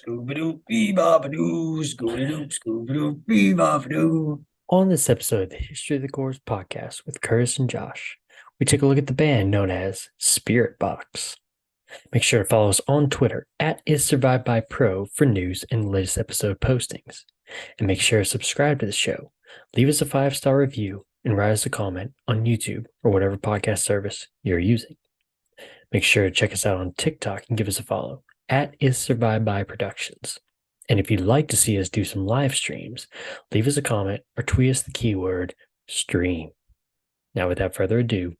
Scooby-Doo, Scooby-Doo, Scooby-Doo. On this episode of the History of the Chorus podcast with Curtis and Josh, we take a look at the band known as Spiritbox. Make sure to follow us on Twitter at IsSurvivedByPro for news and latest episode postings. And make sure to subscribe to the show, leave us a 5-star review, and write us a comment on YouTube or whatever podcast service you're using. Make sure to check us out on TikTok and give us a follow at IsSurvivedByProductions. And if you'd like to see us do some live streams, leave us a comment or tweet us the keyword stream. Now, without further ado,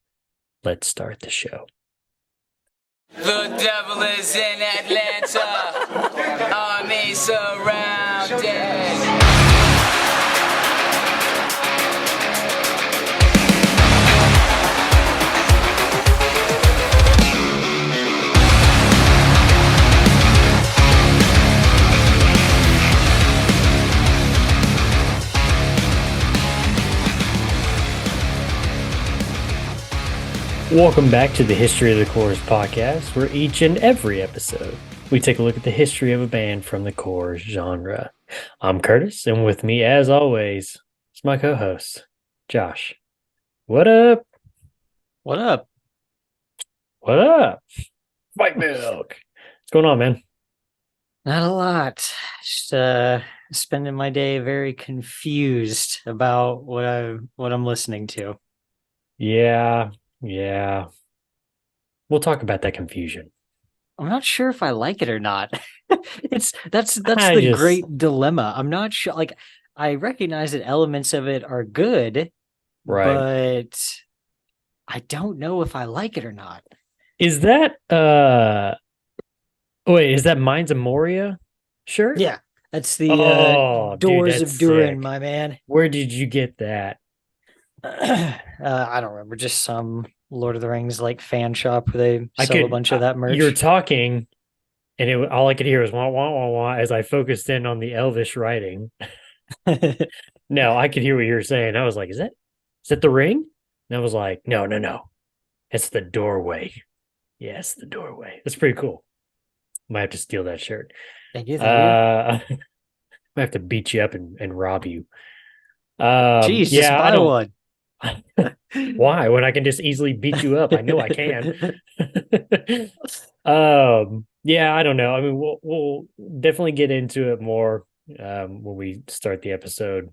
let's start the show. The devil is in Atlanta, army surrounded. Welcome back to the History of the Chorus podcast, where each and every episode we take a look at the history of a band from the chorus genre. I'm Curtis, and with me, as always, is my co-host, Josh. What up? What up? What up? White milk. What's going on, man? Not a lot. Just spending my day very confused about what I'm listening to. Yeah. We'll talk about that confusion. I'm not sure if I like it or not. That's the great dilemma. I'm not sure. Like, I recognize that elements of it are good, right? But I don't know if I like it or not. Is that wait, is that Mines of Moria? Sure. Yeah, that's the Doors dude, of Durin, sick. my man. Where did you get that? I don't remember. Just some Lord of the Rings like fan shop where they sell a bunch of that merch. You're talking, and all I could hear was wah wah wah wah as I focused in on the Elvish writing. No, I could hear what you were saying. I was like, "Is that the ring?" And I was like, "No, it's the doorway." Yes, the doorway. That's pretty cool. Might have to steal that shirt. Thank you. Might have to beat you up and rob you. Jeez, just buy one. Why? When I can just easily beat you up, I know I can. Yeah, I don't know. I mean, we'll definitely get into it more when we start the episode.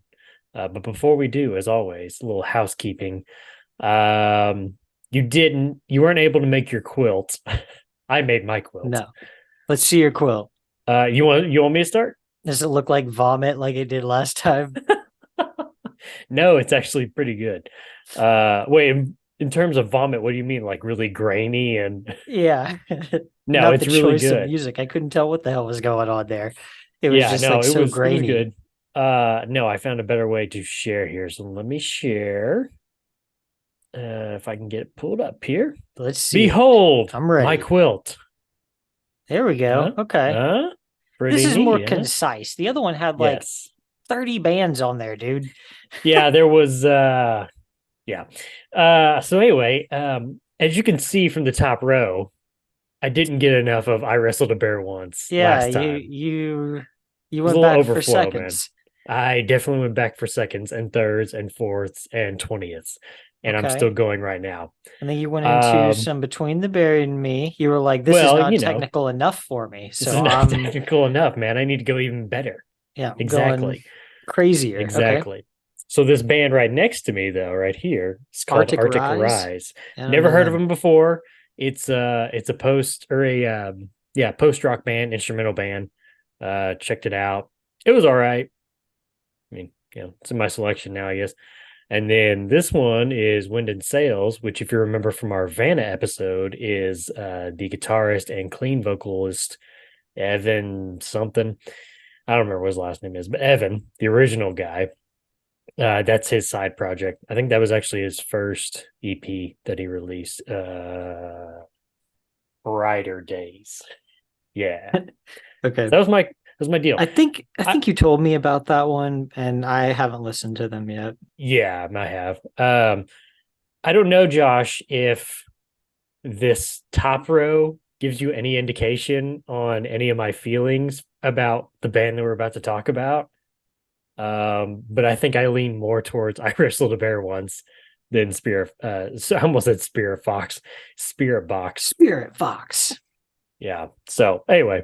But before we do, as always, a little housekeeping. You weren't able to make your quilt. I made my quilt. No. Let's see your quilt. You want me to start? Does it look like vomit like it did last time? No, it's actually pretty good. Wait, in terms of vomit, what do you mean? Like really grainy and yeah. No, Not it's the really choice good. Of music. I couldn't tell what the hell was going on there. It was so grainy. It was good. No, I found a better way to share here. So let me share. If I can get it pulled up here. Let's see. Behold, I'm ready. My quilt. There we go. Okay. This is more concise. The other one had like 30 bands on there, dude. Yeah, there was So anyway, as you can see from the top row, I didn't get enough of I Wrestled a Bear Once last time. You went back for seconds. Man. I definitely went back for seconds and thirds and fourths and 20ths. And I'm still going right now. And then you went into some Between the Bear and Me. You were like, this is not technical enough for me. So I'm not technical enough, man. I need to go even better. Yeah, exactly. Crazier. Exactly. Okay. So this band right next to me, though, right here, it's called Arctic Rise. Never heard of them before. It's a post rock band, instrumental band. Checked it out. It was all right. I mean, it's in my selection now, I guess. And then this one is Wind and Sails, which, if you remember from our Vanna episode, is the guitarist and clean vocalist Evan something. I don't remember what his last name is, but Evan, the original guy, that's his side project. I think that was actually his first EP that he released. Brighter Days. Yeah. Okay. So that was my deal. I think you told me about that one, and I haven't listened to them yet. Yeah, I have. I don't know, Josh, if this top row gives you any indication on any of my feelings about the band that we're about to talk about. But I think I lean more towards I Wrestled a Bear Once than so I almost said Spirit Fox, Spiritbox. Spiritbox. Yeah. So anyway,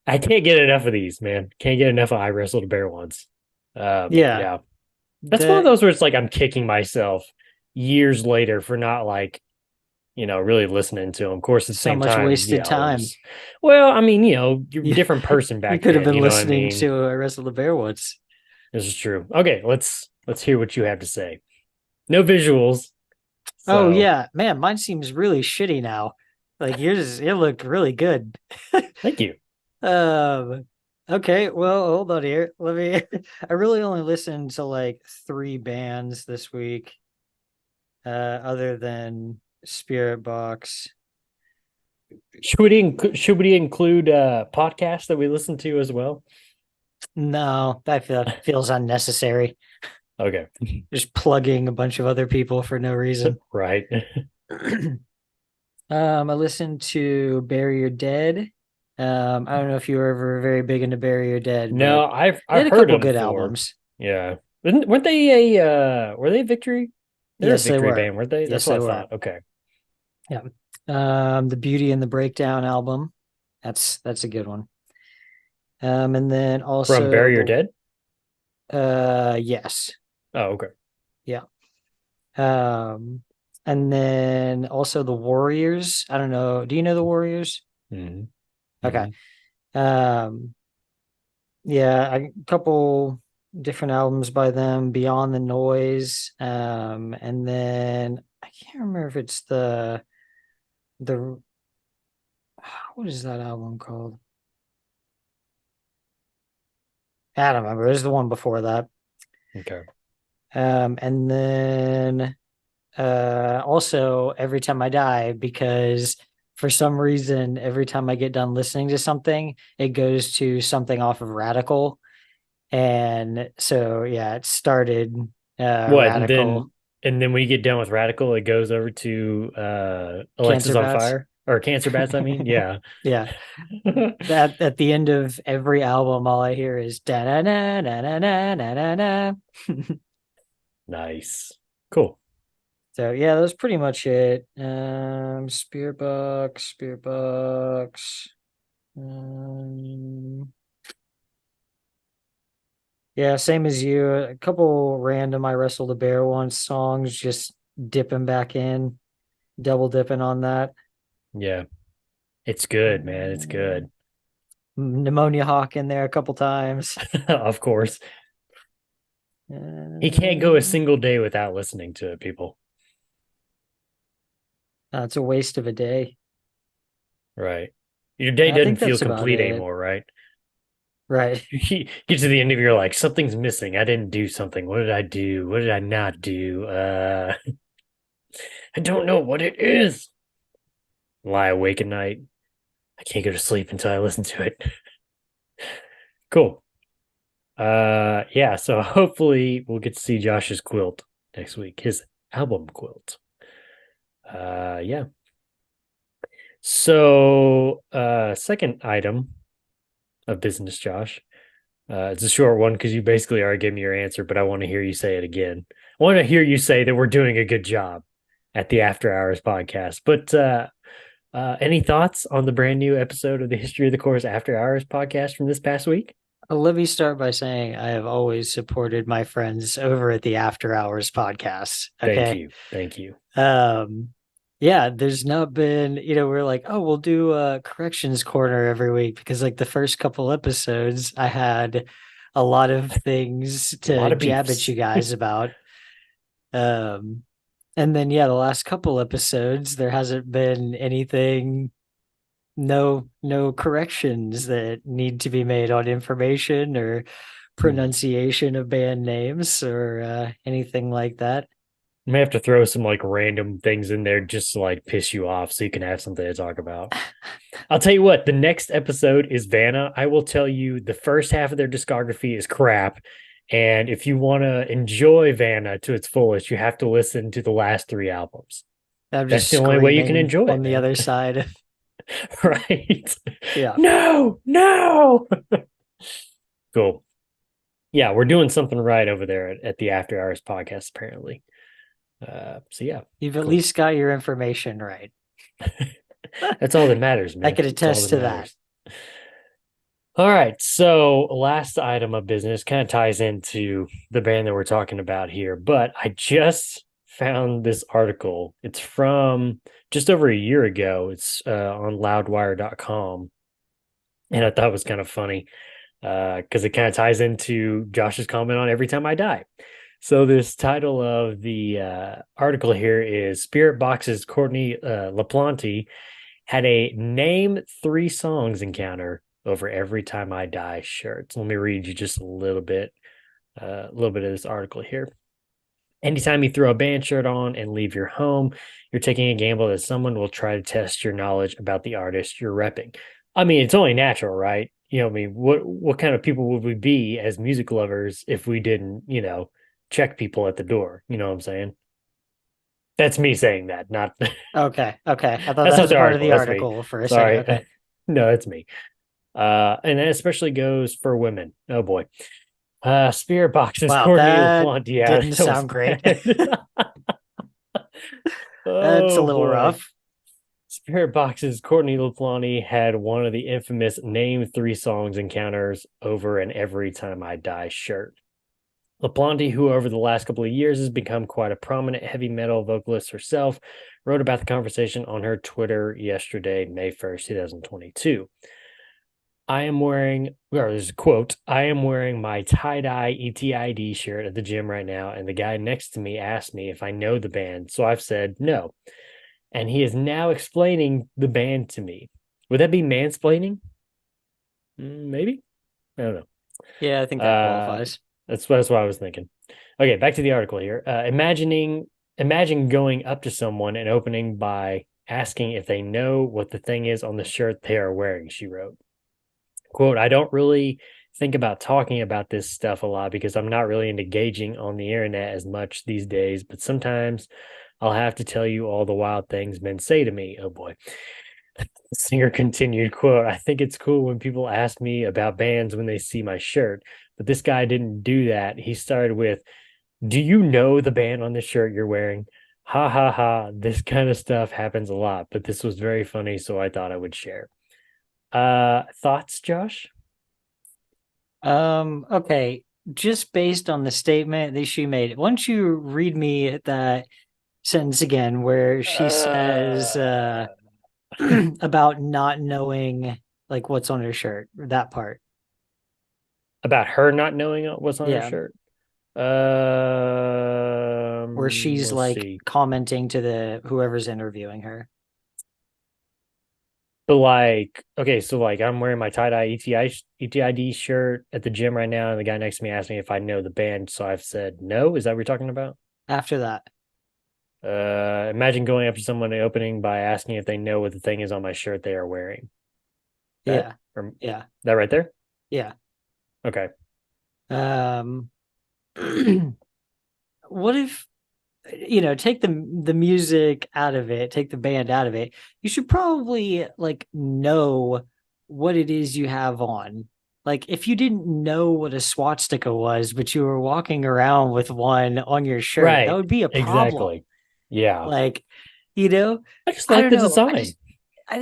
I can't get enough of these, man. Can't get enough of I Wrestled a Bear Once. Yeah. That's one of those where it's like I'm kicking myself years later for not like, really listening to them. Of course, at the same time, wasted time. Well, I mean, you're a different person back then. You could have been listening to I Wrestled a Bear Once. This is true. Okay, let's hear what you have to say. No visuals. So. Oh yeah, man, mine seems really shitty now. Like yours, it looked really good. Thank you. Okay, well, hold on here. Let me. I really only listened to like 3 bands this week, other than Spiritbox. Should we include podcasts that we listen to as well? No, that feels unnecessary. Okay. Just plugging a bunch of other people for no reason. Right. I listened to Bury Your Dead. I don't know if you were ever very big into Bury Your Dead. No, I've heard a couple them good before. albums. Yeah. Weren't they were they Victory? Yes, a Victory they were. band, weren't they? That's what I thought. Okay. Yeah. The Beauty and the Breakdown album. That's a good one. And then also From Bury Your Dead? Yes. Oh, okay. Yeah. And then also the Warriors. I don't know. Do you know the Warriors? Mm-hmm. Okay. Yeah, a couple different albums by them, Beyond the Noise. And then I can't remember if it's the what is that album called? I don't remember. There's the one before that. Okay. And then also Every Time I Die, because for some reason, every time I get done listening to something, it goes to something off of Radical. And so, yeah, it started Radical. And then when you get done with Radical, it goes over to Alexis on Fire or Cancer Bats. I mean, yeah, yeah. That at the end of every album, all I hear is da da da da da da da da. Nice, cool. So yeah, that's pretty much it. Spiritbox. Yeah, same as you. A couple random I Wrestled a Bear Once songs, just dipping back in, double dipping on that. Yeah, it's good, man. It's good. Pneumonia Hawk in there a couple times. Of course. He can't go a single day without listening to it, people. It's a waste of a day. Right. Your day doesn't feel complete anymore, right? Right. You get to the end of your like, something's missing. I didn't do something. What did I do? What did I not do? I don't know what it is. Lie awake at night. I can't go to sleep until I listen to it. Cool. Yeah, so hopefully we'll get to see Josh's quilt next week, his album quilt. Yeah. So second item of business, Josh. It's a short one because you basically already gave me your answer, but I want to hear you say it again. I want to hear you say that we're doing a good job at the After Hours podcast. But any thoughts on the brand new episode of the History of the Course After Hours podcast from this past week? Let me start by saying I have always supported my friends over at the After Hours podcast. Okay? Thank you. Yeah, there's not been, we're like, oh, we'll do a corrections corner every week because like the first couple episodes I had a lot of things to jab at you guys about. And then the last couple episodes there hasn't been anything, no corrections that need to be made on information or pronunciation of band names or anything like that. I may have to throw some like random things in there just to like piss you off so you can have something to talk about. I'll tell you what, the next episode is Vanna. I will tell you the first half of their discography is crap. And if you want to enjoy Vanna to its fullest, you have to listen to the last 3 albums. That's the only way you can enjoy it. On the other side. Right? Yeah. No. Cool. Yeah, we're doing something right over there at the After Hours podcast, apparently. So yeah, You've at cool. least got your information right. That's all that matters, I man. could That's all attest that to that. matters. All right. So last item of business kind of ties into the band that we're talking about here, but I just found this article. It's from just over a year ago. It's on loudwire.com. And I thought it was kind of funny because it kind of ties into Josh's comment on Every Time I Die. So this title of the article here is Spiritbox's Courtney LaPlante had a name 3 songs encounter over Every Time I Die shirt. So let me read you just a little bit of this article here. Anytime you throw a band shirt on and leave your home, you're taking a gamble that someone will try to test your knowledge about the artist you're repping. I mean, it's only natural, right? You know, I mean, what kind of people would we be as music lovers if we didn't, check people at the door? You know what I'm saying? That's me saying that, not Okay. Okay. I thought that's that not was the a part of article. the That's me. article for a second. Sorry. Okay. No, it's me. And that especially goes for women. Oh boy. Spirit boxes, Wow, Courtney that LaFont. Yeah, didn't that was sound great. bad. That's a Oh little boy. rough. Spirit Box's Courtney LaFlamme had one of the infamous Name 3 songs encounters over an Every Time I Die shirt. LaPlante, who over the last couple of years has become quite a prominent heavy metal vocalist herself, wrote about the conversation on her Twitter yesterday, May 1st, 2022. I am wearing, or there's a quote, I am wearing my tie-dye ETID shirt at the gym right now, and the guy next to me asked me if I know the band, so I've said no. And he is now explaining the band to me. Would that be mansplaining? Maybe? I don't know. Yeah, I think that Uh, qualifies. that's what I was thinking. Okay, back to the article here. Imagine going up to someone and opening by asking if they know what the thing is on the shirt they are wearing, she wrote. Quote, I don't really think about talking about this stuff a lot because I'm not really engaging on the internet as much these days, but sometimes I'll have to tell you all the wild things men say to me. Oh boy. The singer continued, quote, I think it's cool when people ask me about bands when they see my shirt, but this guy didn't do that. He started with, do you know the band on the shirt you're wearing? Ha ha ha. This kind of stuff happens a lot, but this was very funny, so I thought I would share. Thoughts, Josh? Okay. Just based on the statement that she made, why don't you read me that sentence again where she says Uh, about not knowing like what's on her shirt, that part. about her not knowing what's on her Yeah. shirt. Where she's Let's like see. commenting to the whoever's interviewing her. But like, okay, so like I'm wearing my tie-dye ETID shirt at the gym right now, and the guy next to me asked me if I know the band, so I've said no. Is that what you're talking about? After that. Imagine going up to someone and opening by asking if they know what the thing is on my shirt they are wearing. That Yeah. or Yeah. that right there? Yeah. Okay. Um what if take the music out of it, take the band out of it. You should probably like know what it is you have on. Like if you didn't know what a swastika was, but you were walking around with one on your shirt, that Right. would be a problem. Exactly. Yeah. Like, you know, I just I like don't the know. design. I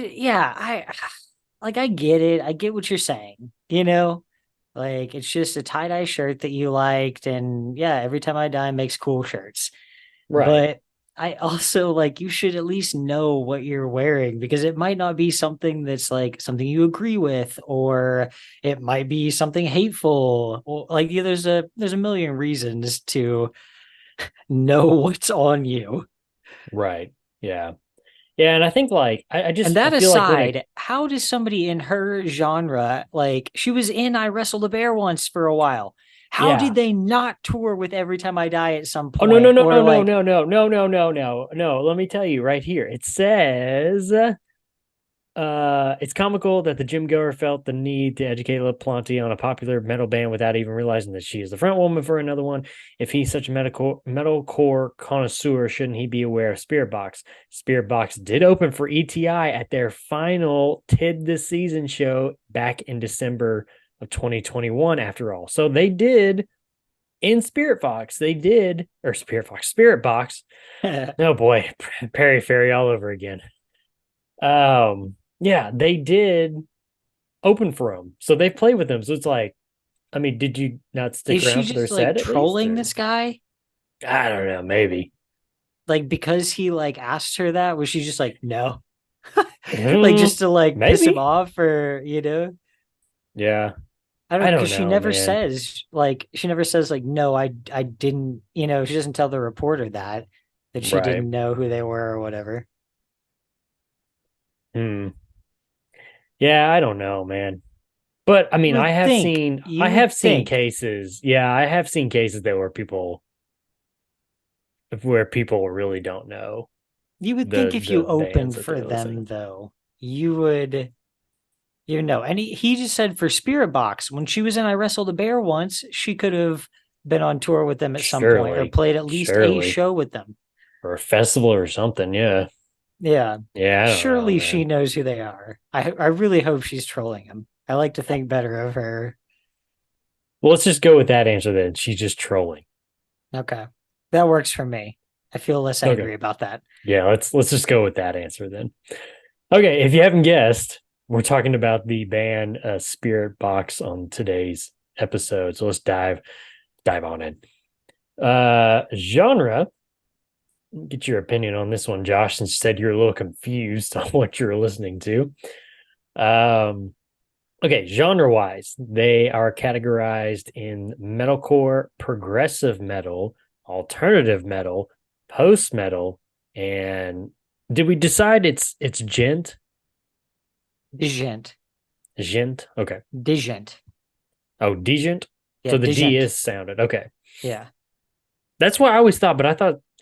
get it. I get what you're saying. Like it's just a tie-dye shirt that you liked, and yeah, Every Time I Die makes cool shirts. Right. But I also like you should at least know what you're wearing because it might not be something that's like something you agree with, or it might be something hateful. Or like there's a million reasons to know what's on you. Right. Yeah. Yeah. And I think like And I that feel like when it aside, how does somebody in her genre, like she was in I Wrestled a Bear once for a while, how did yeah. they not tour with Every Time I Die at some Oh no no point? no Or no no like, no no no no no no no. Let me tell you right here. It says It's comical that the gym goer felt the need to educate LaPlante on a popular metal band without even realizing that she is the front woman for another one. If he's such a metalcore connoisseur, shouldn't he be aware of Spiritbox? Spiritbox did open for ETI at their final TID this season show back in December of 2021, after all. So they did in Spiritbox. They did, or Spiritbox. Oh boy, Perry Ferry all over again. Yeah, they did open for them. So they played with them. So it's like, I mean, did you not stick Is she around for their just like set at least? trolling Or this guy? I don't know, maybe. Like because he like asked her that, was she just like no? Like Hmm, just to like piss him maybe. off or you know? Yeah. I don't I know, don't because know, man. she never says like no, I didn't, she doesn't tell the reporter that she Right. didn't know who they were or whatever. Hmm. Yeah, I don't know, man. But I mean, I You would have seen think cases. Yeah, I have seen cases that where people really don't know you would think the if you the bands opened that for they're listening. them though, you would and he just said for Spirit Box, when she was in I Wrestled a Bear once, she could have been on tour with them at some point or Surely, played at least a surely. show with them. Or a festival or something. Yeah. Yeah. Yeah, I don't know, Surely she man. knows who they are. I really hope she's trolling him. I like to think better of her. Well, let's just go with that answer then. She's just trolling. Okay. That works for me. I feel less Okay. angry about that. Yeah, let's just go with that answer then. Okay, if you haven't guessed, we're talking about the band Spiritbox on today's episode. So let's dive on in. Genre. Get your opinion on this one, Josh, since you said you're a little confused on what you're listening to. Um, okay, genre wise, they are categorized in metalcore, progressive metal, alternative metal, post metal, and did we decide it's gent? Digent. Gent? Okay. Digent. Oh, degent. Yeah, So the D digent. is sounded. Okay. Yeah. That's what I always thought, but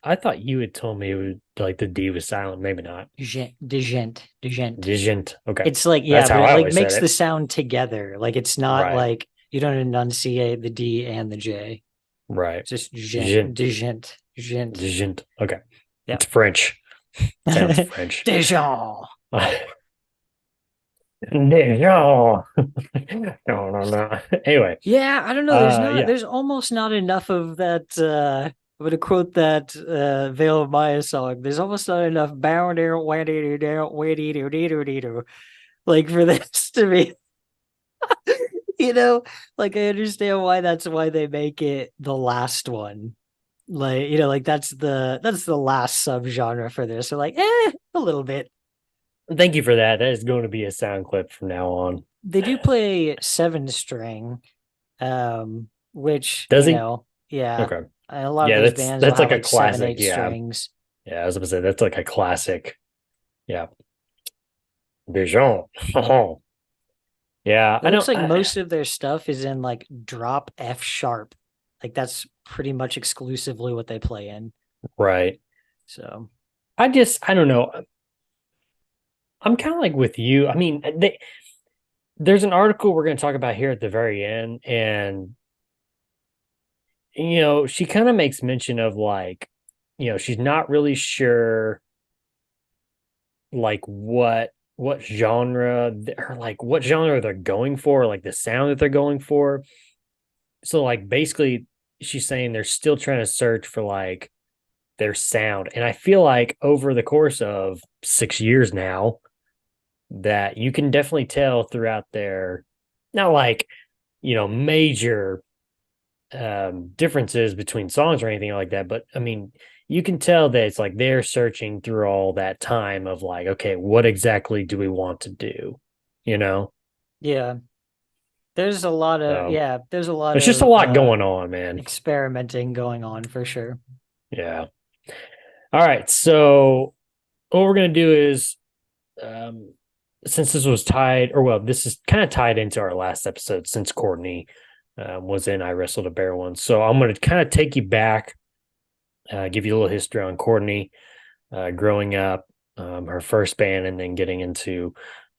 I thought you had told me it was like the D was silent. Maybe not. Digent. Digent. Digent. Degent. Okay. It's like, yeah, That's but how it I like always said makes the it. sound together. Like it's not Right. like you don't enunciate the D and the J. Right. It's just gent, Degent. digent, gent. Degent. Okay. Yeah. It's French. Sounds French. Dijon. No, no, no, no. Anyway, Yeah, I don't know. yeah, There's almost not enough of that. I'm gonna quote that Veil of Maya song. There's almost not enough bow down, like for this to be, you know, like I understand why they make it the last one. Like, like that's the last subgenre for this. So like, a little bit. thank you for that. That is going to be a sound clip from now on. They do play seven string, which, Does he? yeah, Okay. a lot of Yeah, those that's bands will that's have like a like seven, classic. eight Yeah, strings. yeah. I was gonna say that's like a classic. Yeah, Dijon. Oh, yeah. It I looks don't. like most of their stuff is in like drop F sharp. Like that's pretty much exclusively what they play in. Right. So I don't know. I'm kind of like with you. I mean, there's an article we're going to talk about here at the very end, and she kind of makes mention of like, she's not really sure like what genre or like what genre they're going for, like the sound that they're going for. So like basically she's saying they're still trying to search for like their sound. And I feel like over the course of 6 years now that you can definitely tell throughout their not like, major differences between songs or anything like that. But I mean, you can tell that it's like they're searching through all that time of like, okay, what exactly do we want to do? You know? yeah, So there's a lot there's just a of lot going on, man. experimenting going on for sure. Yeah. All right. So what we're gonna do is um since this was tied, or well, this is kind of tied into our last episode since Courtney was in I Wrestled a Bear one. So I'm going to kind of take you back, give you a little history on Courtney growing up, her first band, and then getting into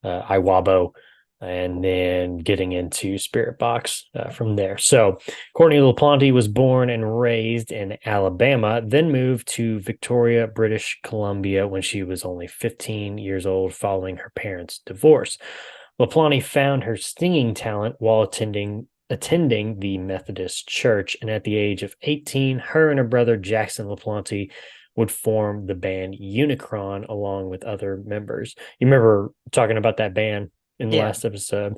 Iwabo, and then getting into Spiritbox from there. So Courtney LaPlante was born and raised in Alabama, then moved to Victoria, British Columbia when she was only 15 years old following her parents' divorce. LaPlante found her singing talent while attending the Methodist Church, and at the age of 18, her and her brother Jackson LaPlante would form the band Unicron along with other members. You remember talking about that band in the last episode?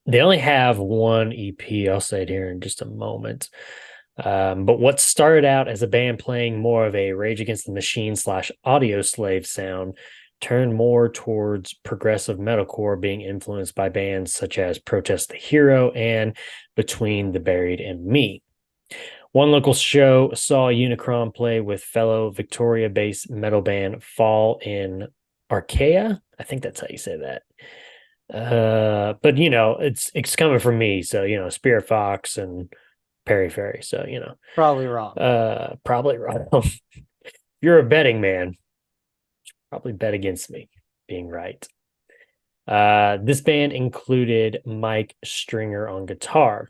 They only have one EP. I'll say it here in just a moment. But what started out as a band playing more of a Rage Against the Machine / Audio Slave sound turned more towards progressive metalcore, being influenced by bands such as Protest the Hero and Between the Buried and Me. One local show saw Unicron play with fellow Victoria-based metal band Fall in Archaea. I think that's how you say that. But it's coming from me, so Spiritbox and Perry Ferry. So probably wrong. Probably wrong. You're a betting man. Probably bet against me being right. This band included Mike Stringer on guitar.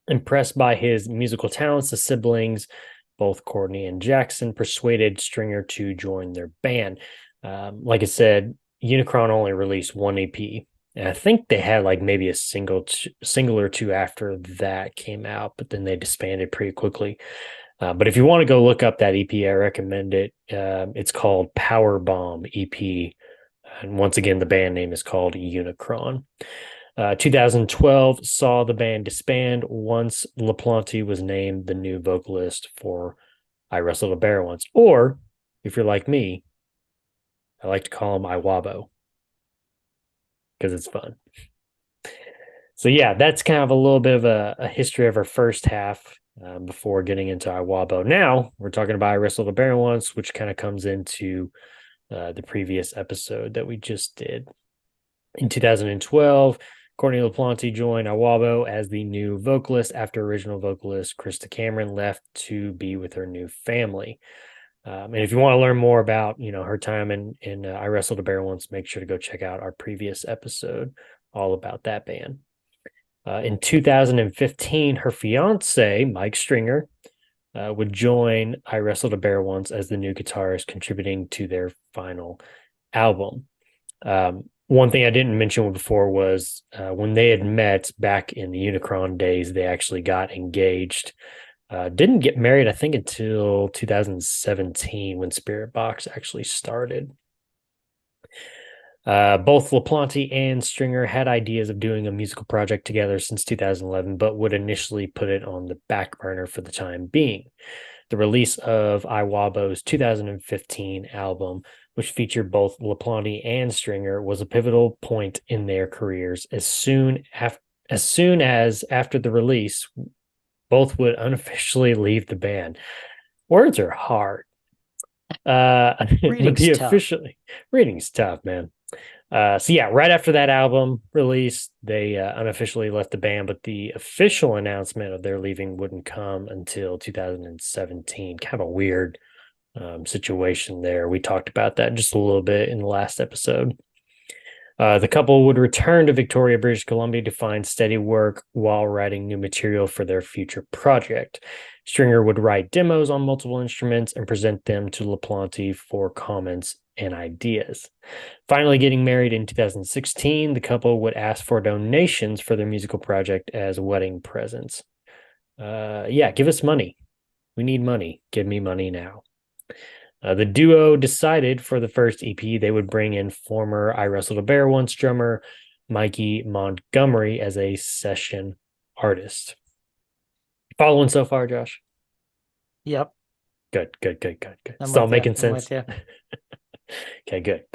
Impressed by his musical talents, the siblings, both Courtney and Jackson, persuaded Stringer to join their band. Like I said, Unicron only released one EP. And I think they had like maybe a single or two after that came out, but then they disbanded pretty quickly. But if you want to go look up that EP, I recommend it. It's called Power Bomb EP. And once again, the band name is called Unicron. 2012 saw the band disband once LaPlante was named the new vocalist for I Wrestled a Bear Once. Or, if you're like me, I like to call him Iwabo because it's fun. So yeah, that's kind of a little bit of a history of our first half before getting into Iwabo. Now we're talking about I Wrestled a Bear Once, which kind of comes into the previous episode that we just did. In 2012, Courtney LaPlante joined Iwabo as the new vocalist after original vocalist Krista Cameron left to be with her new family. And if you want to learn more about her time in I Wrestled a Bear Once, make sure to go check out our previous episode all about that band. In 2015, her fiance Mike Stringer would join I Wrestled a Bear Once as the new guitarist, contributing to their final album. One thing I didn't mention before was when they had met back in the Unicron days, they actually got engaged. Didn't get married, I think, until 2017 when Spiritbox actually started. Both LaPlante and Stringer had ideas of doing a musical project together since 2011, but would initially put it on the back burner for the time being. The release of Iwabo's 2015 album, which featured both LaPlante and Stringer, was a pivotal point in their careers. As soon as after the release, both would unofficially leave the band. Words are hard. Reading's tough, man. So yeah, right after that album release, they unofficially left the band, but the official announcement of their leaving wouldn't come until 2017. Kind of a weird situation there. We talked about that just a little bit in the last episode. The couple would return to Victoria, British Columbia to find steady work while writing new material for their future project. Stringer would write demos on multiple instruments and present them to LaPlante for comments and ideas. Finally getting married in 2016, the couple would ask for donations for their musical project as wedding presents. Give us money. We need money. Give me money now. The duo decided for the first EP they would bring in former I Wrestled a Bear Once drummer Mikey Montgomery as a session artist. Following so far, Josh? Yep. Good. It's all making sense. Okay, good.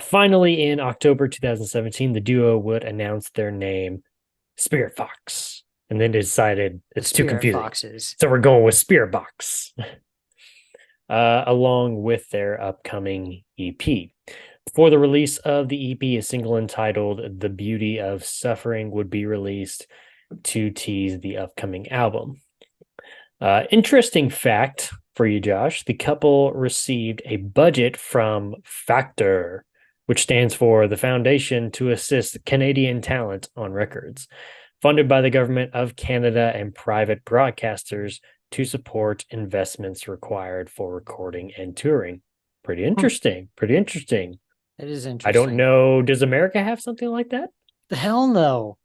Finally, in October 2017, the duo would announce their name, Spiritbox, and then decided it's too confusing. Foxes. So we're going with Spiritbox. Along with their upcoming EP. Before the release of the EP, a single entitled The Beauty of Suffering would be released to tease the upcoming album. Interesting fact for you, Josh, the couple received a budget from Factor, which stands for the Foundation to Assist Canadian Talent on Records, funded by the Government of Canada and private broadcasters to support investments required for recording and touring. Pretty interesting. Pretty interesting. It is I don't interesting. know. Does America have something like that? The hell no.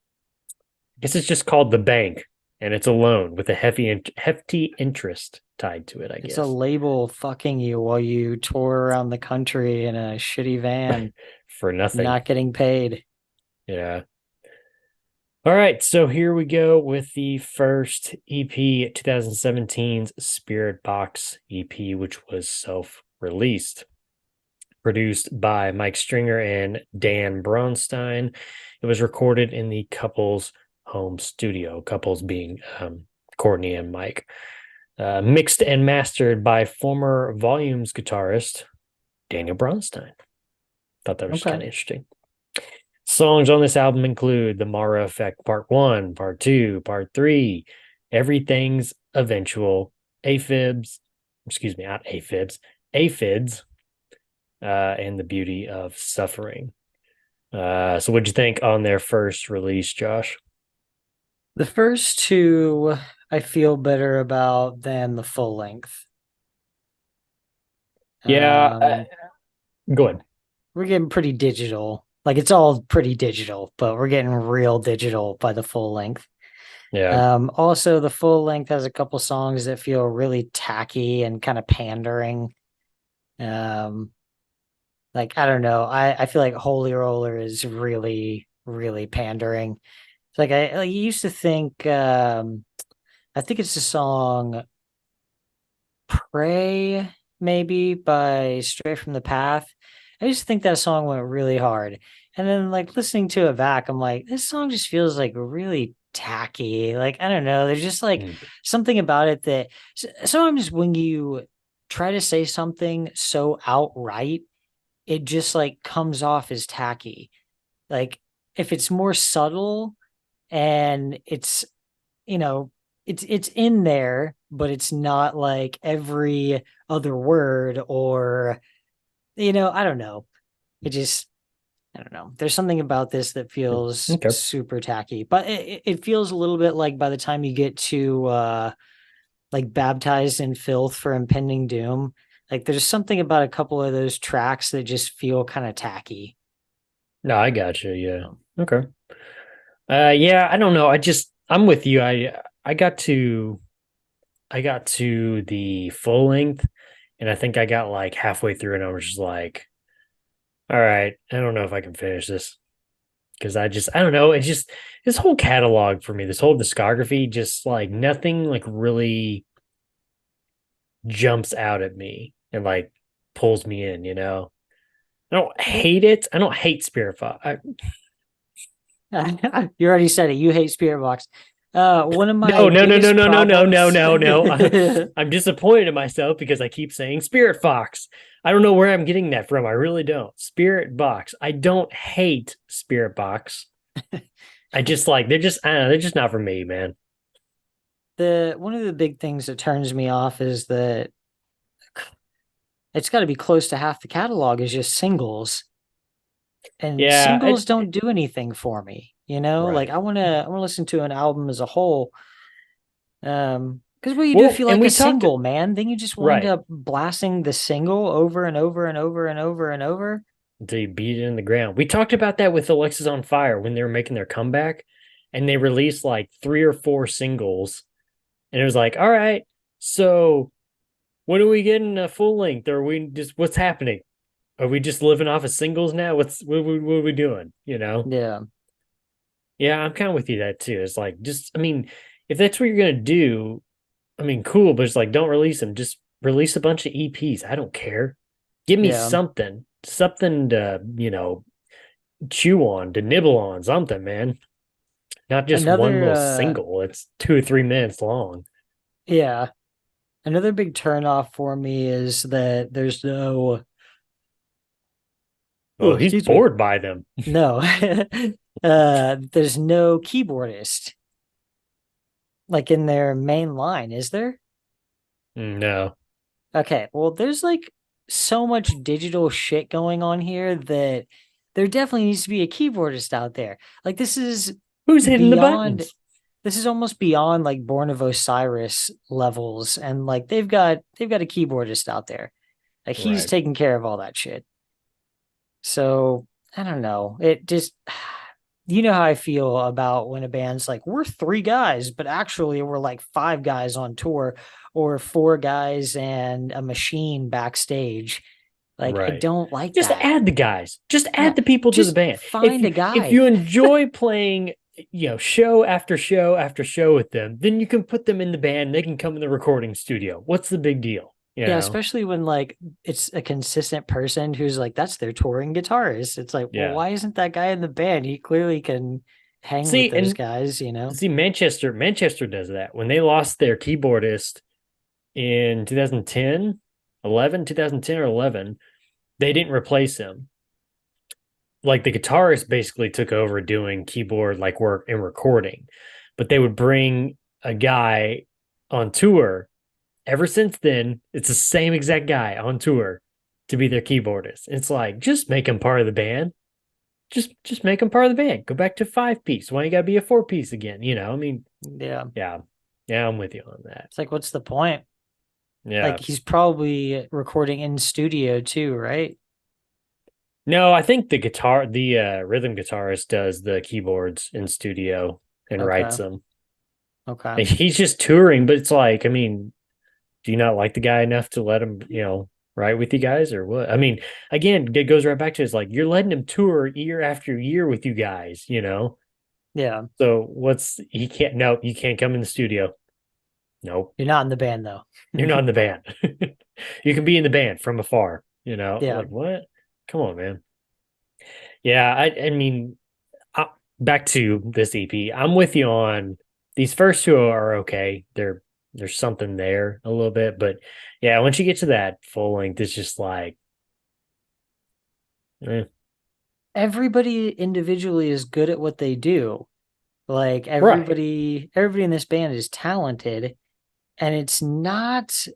I guess it's just called the bank, and it's a loan with a hefty interest tied to it, I It's a guess. label fucking you while you tour around the country in a shitty van, For nothing. not getting paid. Yeah. All right, so here we go with the first EP, 2017's Spiritbox EP, which was self-released. Produced by Mike Stringer and Dan Bronstein. It was recorded in the couple's home studio, couples being Courtney and Mike. Mixed and mastered by former Volumes guitarist Daniel Bronstein. Thought that was kind of interesting. Songs on this album include The Mara Effect Part 1, Part 2, Part 3, Everything's Eventual, Aphids, not Aphids, Aphids, and The Beauty of Suffering. So what'd you think on their first release, Josh? The first two I feel better about than the full length. Yeah, go ahead. We're getting pretty digital. Like it's all pretty digital, but we're getting real digital by the full length. Yeah. Also, the full length has a couple songs that feel really tacky and kind of pandering. Like I don't know. I feel like Holy Roller is really, really pandering. It's like I used to think I think it's the song Pray, maybe by Straight from the Path. I used to think that song went really hard. And then like listening to it back, I'm like, this song just feels like really tacky. Like, I don't know. There's just like something about it that sometimes when you try to say something so outright, it just like comes off as tacky. Like if it's more subtle and it's, you know, it's in there, but it's not like every other word or, I don't know. It just, I don't know. There's something about this that feels Okay. super tacky, but it feels a little bit like by the time you get to like Baptized in Filth for Impending Doom, like there's something about a couple of those tracks that just feel kind of tacky. No, I got you. Yeah. Okay. Yeah, I don't know. I'm with you. I got to the full length, and I think I got like halfway through, and I was just like, all right, I don't know if I can finish this. Because I don't know. It's just this whole catalog for me, this whole discography, just like nothing like really jumps out at me and like pulls me in, you know? I don't hate it. I don't hate Spiritbox. You already said it. You hate Spiritbox. One of my No, biggest problems. no. I'm disappointed in myself because I keep saying Spiritbox. I don't know where I'm getting that from. I really don't. Spiritbox. I don't hate Spiritbox. I just like I don't know, they're just not for me, man. The one of the big things that turns me off is that it's got to be close to half the catalog is just singles, and Yeah, singles don't do anything for me. Like right. I want to listen to an album as a whole. Because what you do if Well, you and like a we talked single, man, then you just wind right up blasting the single over and over and over and over and over. until you beat it in the ground. We talked about that with Alexis on Fire when they were making their comeback, and they released like 3 or 4 singles, and it was like, all right, so when are we getting a full length? Or are we just what's happening? Are we just living off of singles now? What are we doing? You know? Yeah, Yeah, I'm kind of with you that too. It's like just I mean, if that's what you're gonna do, I mean, cool, but it's like don't release them. Just release a bunch of EPs. I don't care. Give me yeah. something to chew on, to nibble on, something, man. Not just one Another, little single. It's 2 or 3 minutes long. yeah, another big turnoff for me is that there's no. Oh, Oh, he's excuse me. bored by them. No, there's no keyboardist like in their main line, is there? No. Okay, well, there's like so much digital shit going on here that there definitely needs to be a keyboardist out there. Like this is Who's hitting the beyond buttons? this is almost beyond like Born of Osiris levels, and like they've got a keyboardist out there. Like he's Right. taking care of all that shit. So I don't know. It just you know how I feel about when a band's like, we're three guys, but actually we're like five guys on tour or four guys and a machine backstage. Like I Right. don't like Just that. add the guys. Just Yeah. add the people to the Just band. find a If guy. you enjoy playing, show after show after show with them, then you can put them in the band. They can come in the recording studio. What's the big deal? You Yeah, know? especially when like it's a consistent person who's like that's their touring guitarist. It's like, well, Yeah. why isn't that guy in the band? He clearly can hang with See, those and guys, you know? see, Manchester does that. When they lost their keyboardist in 2010, 11, 2010 or 11, they didn't replace him. Like the guitarist basically took over doing keyboard like work and recording, but they would bring a guy on tour. Ever since then, it's the same exact guy on tour to be their keyboardist. It's like just make him part of the band. Just make him part of the band. Go back to 5 piece. Why you gotta be a 4 piece again? I mean, Yeah. yeah, yeah, I'm with you on that. It's like, what's the point? Yeah. Like he's probably recording in studio too, right? No, I think the rhythm guitarist does the keyboards in studio and writes Okay. them. Okay. And he's just touring, but it's like, I mean, do you not like the guy enough to let him, write with you guys or what? I mean, again, it goes right back to it's like you're letting him tour year after year with you guys. Yeah. So he can't, no, you can't come in the studio. Nope. You're not in the band though. You're not in the band. You can be in the band from afar. Yeah. Like what? Come on, man. Yeah, I mean, back to this EP. I'm with you on these first two are okay. There's something there a little bit, but yeah, once you get to that full length, it's just like, eh. Everybody individually is good at what they do. Like Right, everybody in this band is talented, and it's not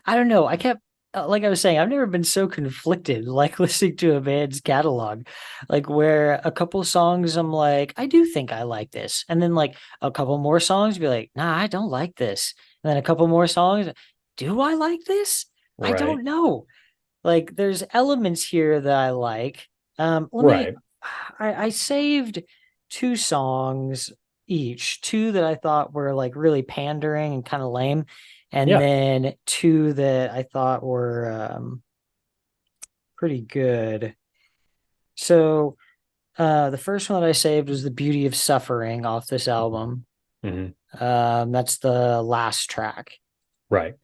I don't know. I kept like I was saying, I've never been so conflicted like listening to a band's catalog. Like where a couple songs I'm like, I do think I like this. And then like a couple more songs be like, nah, I don't like this. And then a couple more songs, do I like this? I right, don't know. Like there's elements here that I like. Let me right. I saved two songs each, two that I thought were like really pandering and kind of lame, and Yeah. then two that I thought were pretty good. So the first one that I saved was The Beauty of Suffering off this album. Hmm. That's the last track. Right.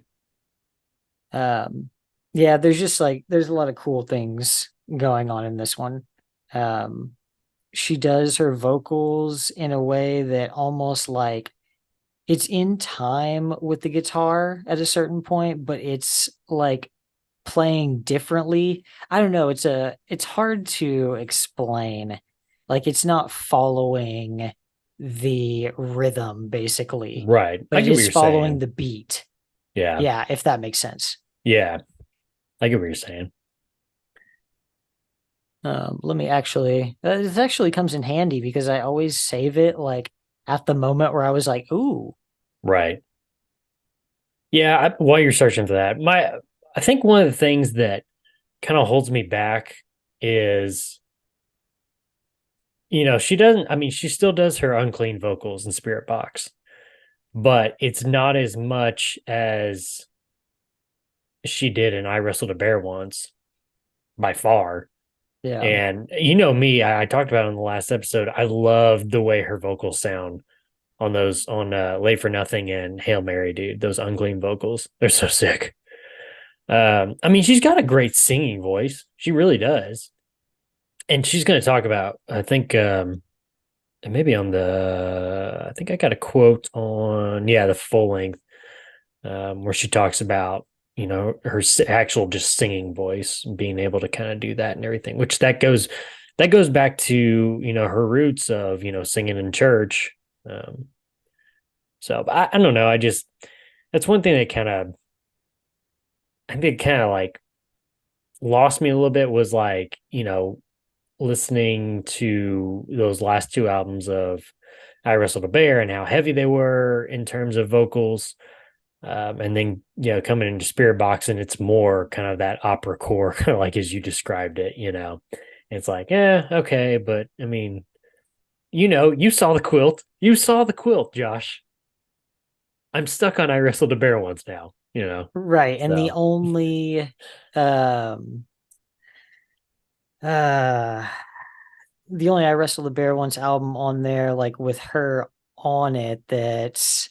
Um, yeah, there's just like there's a lot of cool things going on in this one. Um, she does her vocals in a way that almost like it's in time with the guitar at a certain point, but it's like playing differently. I don't know. It's hard to explain. Like it's not following the rhythm basically, Right. but I it get what is you're following saying. the beat. Yeah. Yeah, if that makes sense. Yeah. I get what you're saying. Let me actually, this actually comes in handy because I always save it like at the moment where I was like, ooh, Right. Yeah. While you're searching for that, I think one of the things that kind of holds me back is she doesn't, I mean, she still does her unclean vocals in Spiritbox, but it's not as much as she did in I Wrestled a Bear Once by far. yeah, And me, I talked about it in the last episode. I love the way her vocals sound on those on Late for Nothing and Hail Mary, dude. Those unclean vocals. They're so sick. I mean, she's got a great singing voice. She really does. And she's going to talk about, I think, maybe on I think I got a quote on, yeah, the full length, where she talks about, her actual just singing voice, being able to kind of do that and everything, which that goes back to, her roots of, singing in church. Um, so I don't know. That's one thing that I think kind of like lost me a little bit was like, listening to those last two albums of I Wrestled a Bear and how heavy they were in terms of vocals. And then, coming into Spirit Box, and it's more kind of that opera core, like as you described it. It's like, yeah, okay. But I mean, you saw the quilt. You saw the quilt, Josh. I'm stuck on I Wrestled a Bear once now. Right. And the So only um uh the only I Wrestle the Bear Once album on there, like with her on it, that's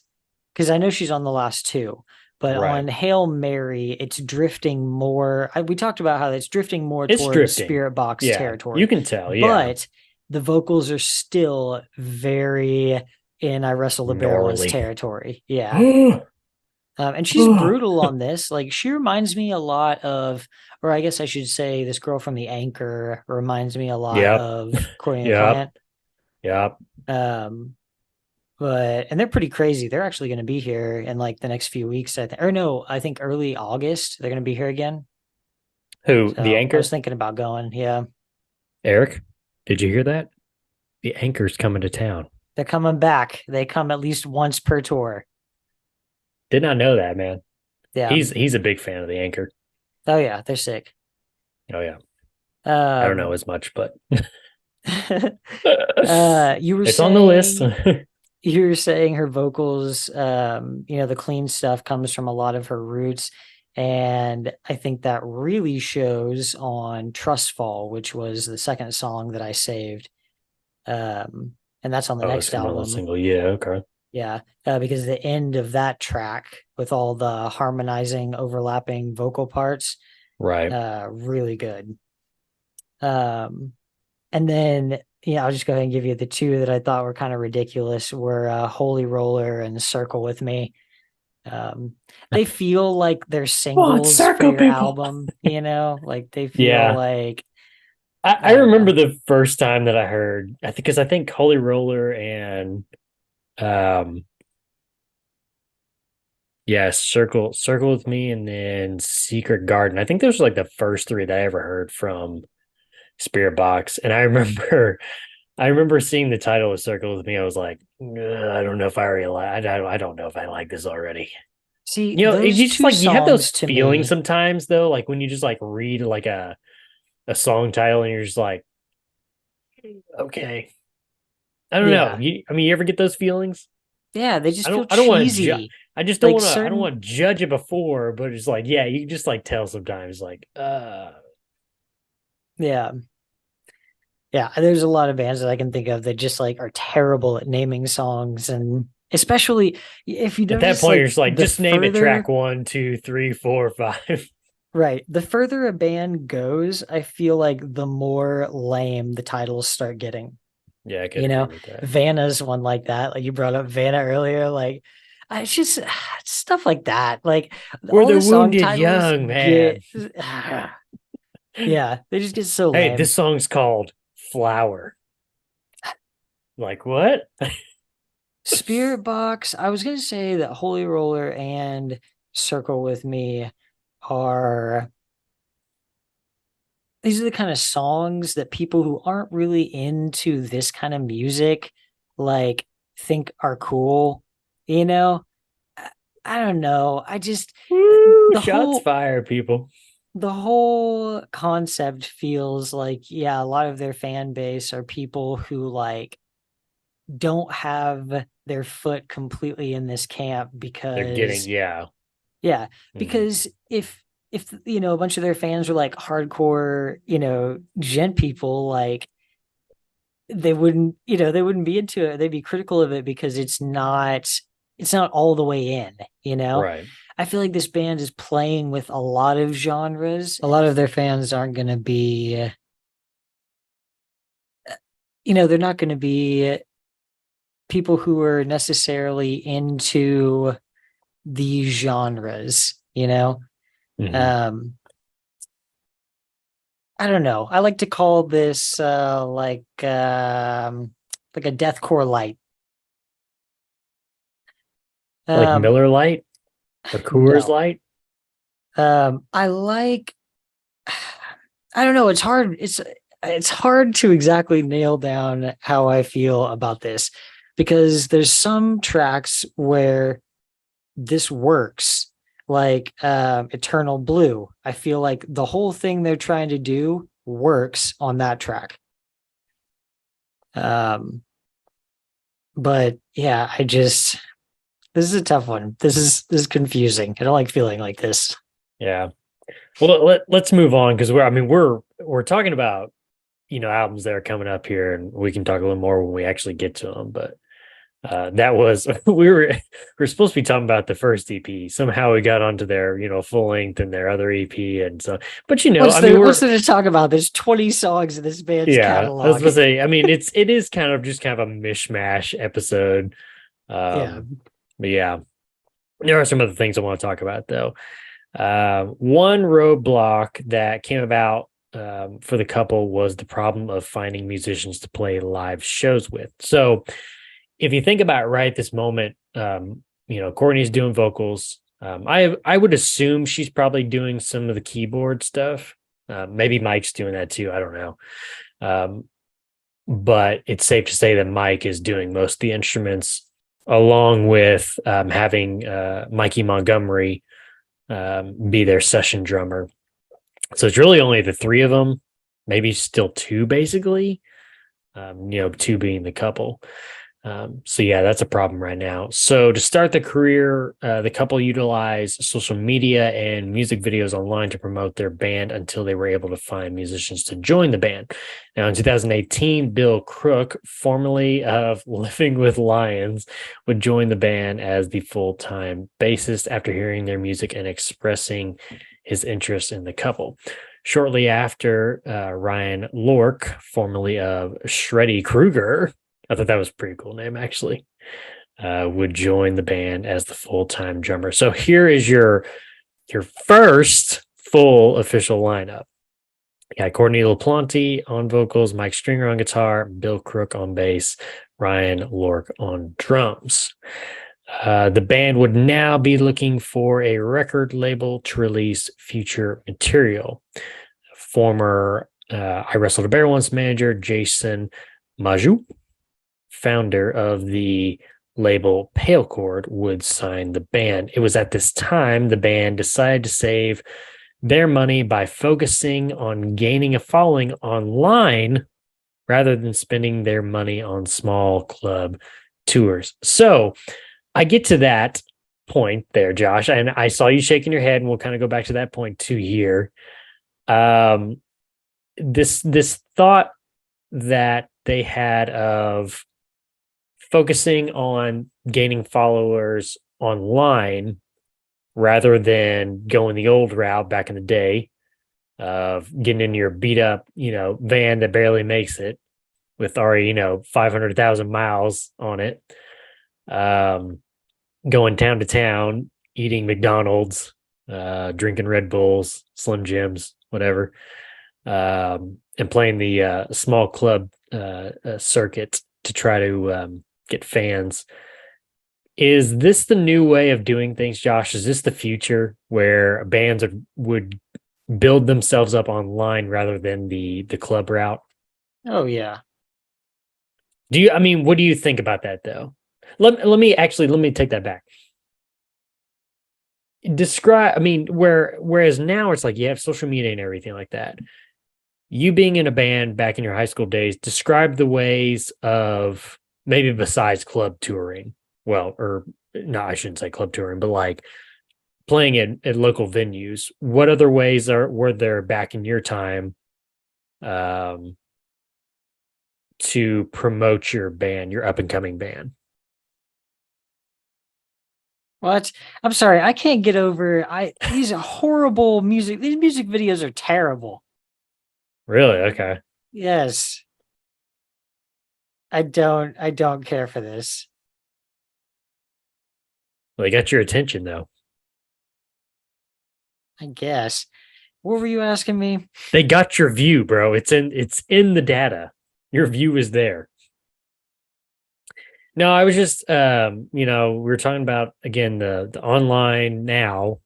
because I know she's on the last two, but right. on Hail Mary, it's drifting more. We talked about how it's drifting more It's towards drifting. Spirit Box Yeah, you territory, can tell. Yeah. but the vocals are still very in I Wrestle the Bear Once Gnarly. territory. Yeah. And she's brutal on this. Like she reminds me a lot of, or I guess I should say, this girl from The Anchor reminds me a lot Yep. of Cornelia Yep. Plant. Yep. Um, and they're pretty crazy. They're actually going to be here in like the next few weeks, I think. Or no, I think early August they're going to be here again. Who? The So I was Anchor? thinking about going. Yeah, Eric, did you hear that? The Anchor's coming to town. they're coming back. They come at least once per tour. Did not know that, man. Yeah. He's a big fan of the Anchor. Oh yeah, they're sick. Oh yeah. I don't know Um, as much, but you were it's on the list. saying you're saying her vocals, the clean stuff comes from a lot of her roots. And I think that really shows on Trust Fall, which was the second song that I saved. And that's on the Oh, it's next coming on the album. single. Yeah, okay. Yeah. Because the end of that track with all the harmonizing, overlapping vocal parts, Right. really good. Um, and then, I'll just go ahead and give you the two that I thought were kind of ridiculous were Holy Roller and Circle with Me. They feel like they're Come on, singles for circle your people. album, like they feel Yeah. like I I don't remember know. the first time that I heard, I think Holy Roller and um yeah, Circle with Me and then Secret Garden. I think those were like the first three that I ever heard from Spirit Box. And I remember I remember seeing the title of Circle with Me. I was like, I don't know if I already like I don't know if I like this already. See, You those just two like you have those songs to feelings me, sometimes though, like when you just like read like a song title and you're just like, okay. I don't know. yeah. You ever get those feelings? Yeah, they I just feel don't I don't want to cheesy. I just don't Like want to I don't certain want to judge it before, but it's like, yeah, you can just like tell sometimes like yeah. Yeah, there's a lot of bands that I can think of that just like are terrible at naming songs, and especially if you at that notice point you're like just like the just name it track further 1, 2, 3, 4, 5. right, the further a band goes, I feel like the more lame the titles start getting. Yeah, I could You agree know, with that. Vanna's one like that. Like you brought up Vanna earlier, like I just stuff like that. Like We're all the the song wounded titles young man. get yeah, they just get so Hey, lame. this song's called Flower. Like what? Spiritbox, I was gonna say that Holy Roller and Circle with Me are these are the kind of songs that people who aren't really into this kind of music like think are cool, you know? I, I don't know. I just Woo, the shots whole fired, people. the whole concept feels like yeah, a lot of their fan base are people who like don't have their foot completely in this camp They're getting because yeah. yeah, Mhm. because if a bunch of their fans were like hardcore, gent people, like they wouldn't be into it. They'd be critical of it because it's not all the way in, you know? Right. I feel like this band is playing with a lot of genres. A lot of their fans aren't going to be they're not going to be people who are necessarily into these genres, Mhm. Um, I don't know. I like to call this like a deathcore light. Like Um, Miller Lite or Coors no. Light. I like I don't know. It's hard to exactly nail down how I feel about this because there's some tracks where this works, like Eternal Blue. I feel like the whole thing they're trying to do works on that track. But yeah, this is a tough one. This is confusing. I don't like feeling like this. Yeah. Well, let's move on because we're talking about albums that are coming up here, and we can talk a little more when we actually get to them. But that was we were supposed to be talking about the first EP. Somehow we got onto their full length and their other EP, and so. But What's there to talk about? There's 20 songs in this band's yeah. I was catalog. supposed to say. I mean, it is kind of just kind of a mishmash episode. Yeah. But yeah, there are some other things I want to talk about though. One roadblock that came about for the couple was the problem of finding musicians to play live shows with. So if you think about it right at this moment, Courtney's doing vocals. I would assume she's probably doing some of the keyboard stuff. Maybe Mike's doing that too. I don't know. But it's safe to say that Mike is doing most of the instruments, along with having Mikey Montgomery be their session drummer. So it's really only the three of them, maybe still two, basically. Two being the couple. So yeah, that's a problem right now. So to start the career, the couple utilized social media and music videos online to promote their band until they were able to find musicians to join the band. Now in 2018, Bill Crook, formerly of Living with Lions, would join the band as the full-time bassist after hearing their music and expressing his interest in the couple. Shortly after, Ryan Lork, formerly of Shreddy Krueger, I thought that was a pretty cool name, actually, would join the band as the full-time drummer. So here is your first full official lineup. You got Courtney LaPlante on vocals, Mike Stringer on guitar, Bill Crook on bass, Ryan Lork on drums. The band would now be looking for a record label to release future material. Former I Wrestled a Bear Once manager Jason Maju, founder of the label Palecord, would sign the band. It was at this time the band decided to save their money by focusing on gaining a following online rather than spending their money on small club tours. So I get to that point there, Josh, and I saw you shaking your head, and we'll kind of go back to that point too here. This thought that they had of focusing on gaining followers online rather than going the old route back in the day of getting in your beat up, van that barely makes it with already, 500,000 miles on it. Going town to town, eating McDonald's, drinking Red Bulls, Slim Jims, whatever, and playing the small club circuit to try to get fans. Is this the new way of doing things, Josh? Is this the future where bands would build themselves up online rather than the club route? Oh yeah. What do you think about that though? Let me take that back. Whereas now it's like you have social media and everything like that. You being in a band back in your high school days, describe the ways of maybe besides club touring. Well, or no, I shouldn't say club touring, but like playing at local venues. What other ways were there back in your time to promote your band, your up and coming band? What? I'm sorry, I can't get over these horrible music. These music videos are terrible. Really? Okay. Yes. I don't care for this. Well, they got your attention though. I guess. What were you asking me? They got your view, bro. It's in the data. Your view is there. No, I was just we were talking about again the online now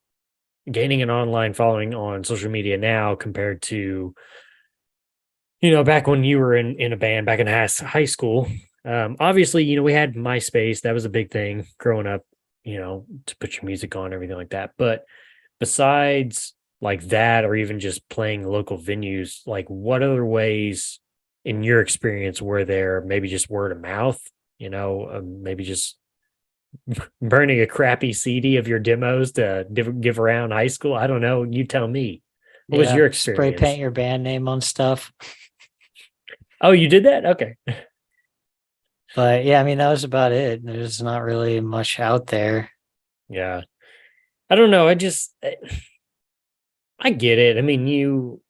gaining an online following on social media now compared to, back when you were in a band back in high school. Obviously, we had MySpace. That was a big thing growing up, to put your music on, everything like that. But besides like that, or even just playing local venues, like what other ways in your experience were there, maybe just word of mouth, maybe just burning a crappy CD of your demos to give around high school? I don't know. You tell me. What was Yeah, your spray experience? paint your band name on stuff. Oh, you did that? Okay. But yeah, I mean that was about it. There's not really much out there. Yeah. I don't know. I get it. I mean, you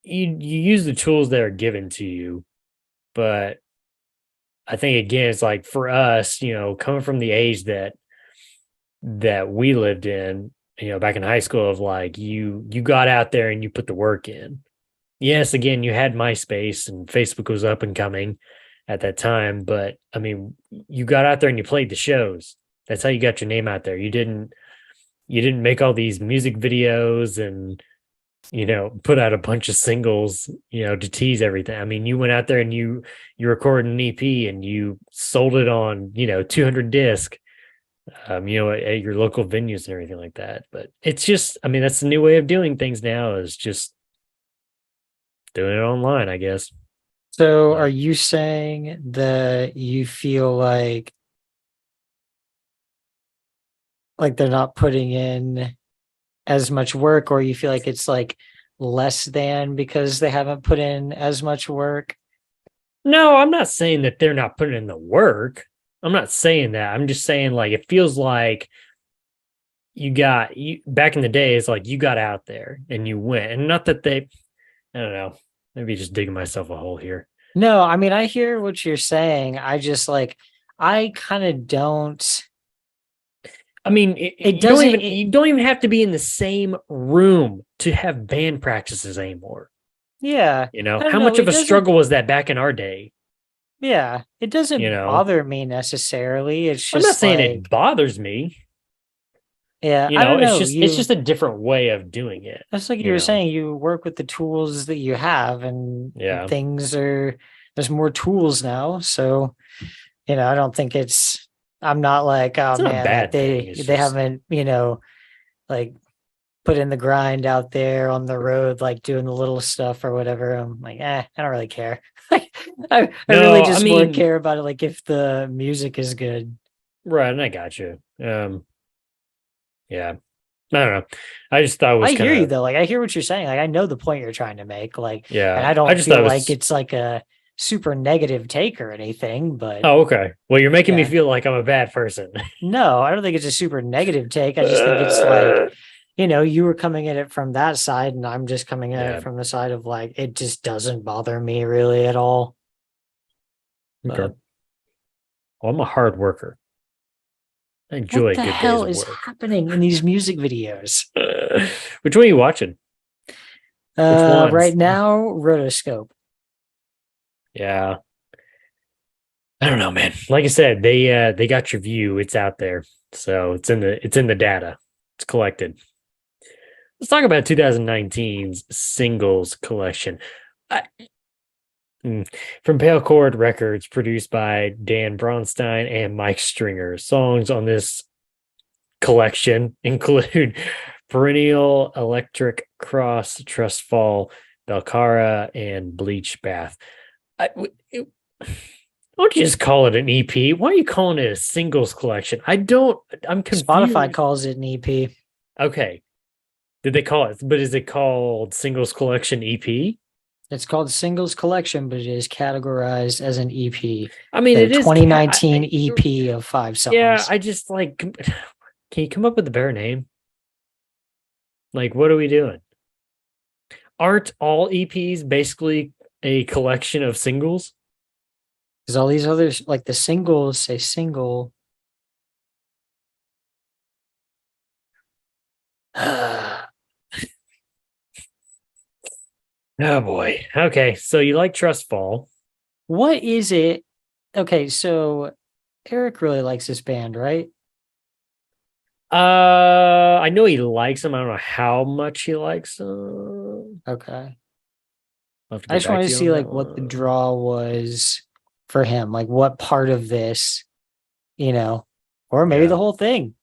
use the tools that are given to you, but I think again, it's like for us, coming from the age that we lived in, back in high school, of like you got out there and you put the work in. Yes, again, you had MySpace and Facebook was up and coming at that time, but I mean, you got out there and you played the shows. That's how you got your name out there. You didn't make all these music videos and put out a bunch of singles, to tease everything. I mean, you went out there and you recorded an EP and you sold it on, 200 disc, at your local venues and everything like that. But it's just, I mean, that's the new way of doing things now, is just doing it online, I guess. So are But you saying that you feel like they're not putting in as much work, or you feel like it's like less than because they haven't put in as much work? no, I'm not saying that they're not putting in the work. I'm not saying that. I'm just saying, like, it feels like you back in the day, it's like you got out there and you went, and not that they, I don't know, maybe just digging myself a hole here. No, I mean I hear what you're saying. I just I kind of don't. I mean, It doesn't. you don't even have to be in the same room to have band practices anymore. Yeah, I don't How know. much of It a doesn't. struggle was that back in our day? Yeah, it You doesn't know, bother me necessarily. It's I'm not just saying it like, bothers me. yeah, I don't It's know. just a different way of doing it. That's like you You were know, saying, you work with the tools that you have, and yeah, there's more tools now. So, I don't think I'm not like, oh it's not a man, like bad thing. they It's they just haven't, like put in the grind out there on the road, like doing the little stuff or whatever. I'm like, I don't really care. Like, I really no. I just more mean, care about it, like if the music is good. right, and I got you. Yeah, I don't know. I just thought it I was kind hear you of though. Like I hear what you're saying. Like I know the point you're trying to make. And yeah. I I don't just thought feel it like was. it's like a super negative take or anything, but Oh, okay. Well, you're making me yeah. feel like I'm a bad person. No, I don't think it's a super negative take. I just think it's like, you were coming at it from that side, and I'm just coming at it Yeah. from the side of like it just doesn't bother me really at all. Okay. But Well, I'm a hard worker. I what enjoy a the good day's hell is work. happening in these music videos? Which one are you watching? Which Right ones? now, rotoscope. Yeah. I don't know, man. Like I said, they got your view. It's out there. So it's in the data. It's collected. Let's talk about 2019's singles collection. I, from Pale Chord Records, produced by Dan Bronstein and Mike Stringer. Songs on this collection include Perennial, Electric Cross, Trust Fall, Belcara, and Bleach Bath. I, it, why don't you just call it an EP? Why are you calling it a singles collection? I'm Spotify confused. calls it an EP. Okay. Did they call it? But is it called singles collection EP? It's called Singles Collection, but it is categorized as an EP. I mean, The it is. 2019 EP of 5 Yeah, songs. I just like. Can you come up with a better name? Like, what are we doing? Aren't all EPs basically a collection of singles? Because all these others, like the singles, say single. Oh boy. Okay, so you like Trust Fall. What is it? Okay, so Eric really likes this band, right? I know he likes them. I don't know how much he likes them. Okay. I'll have to I get just back wanted to to you see on that like what the one. draw was for him, like what part of this, or maybe Yeah. the whole thing.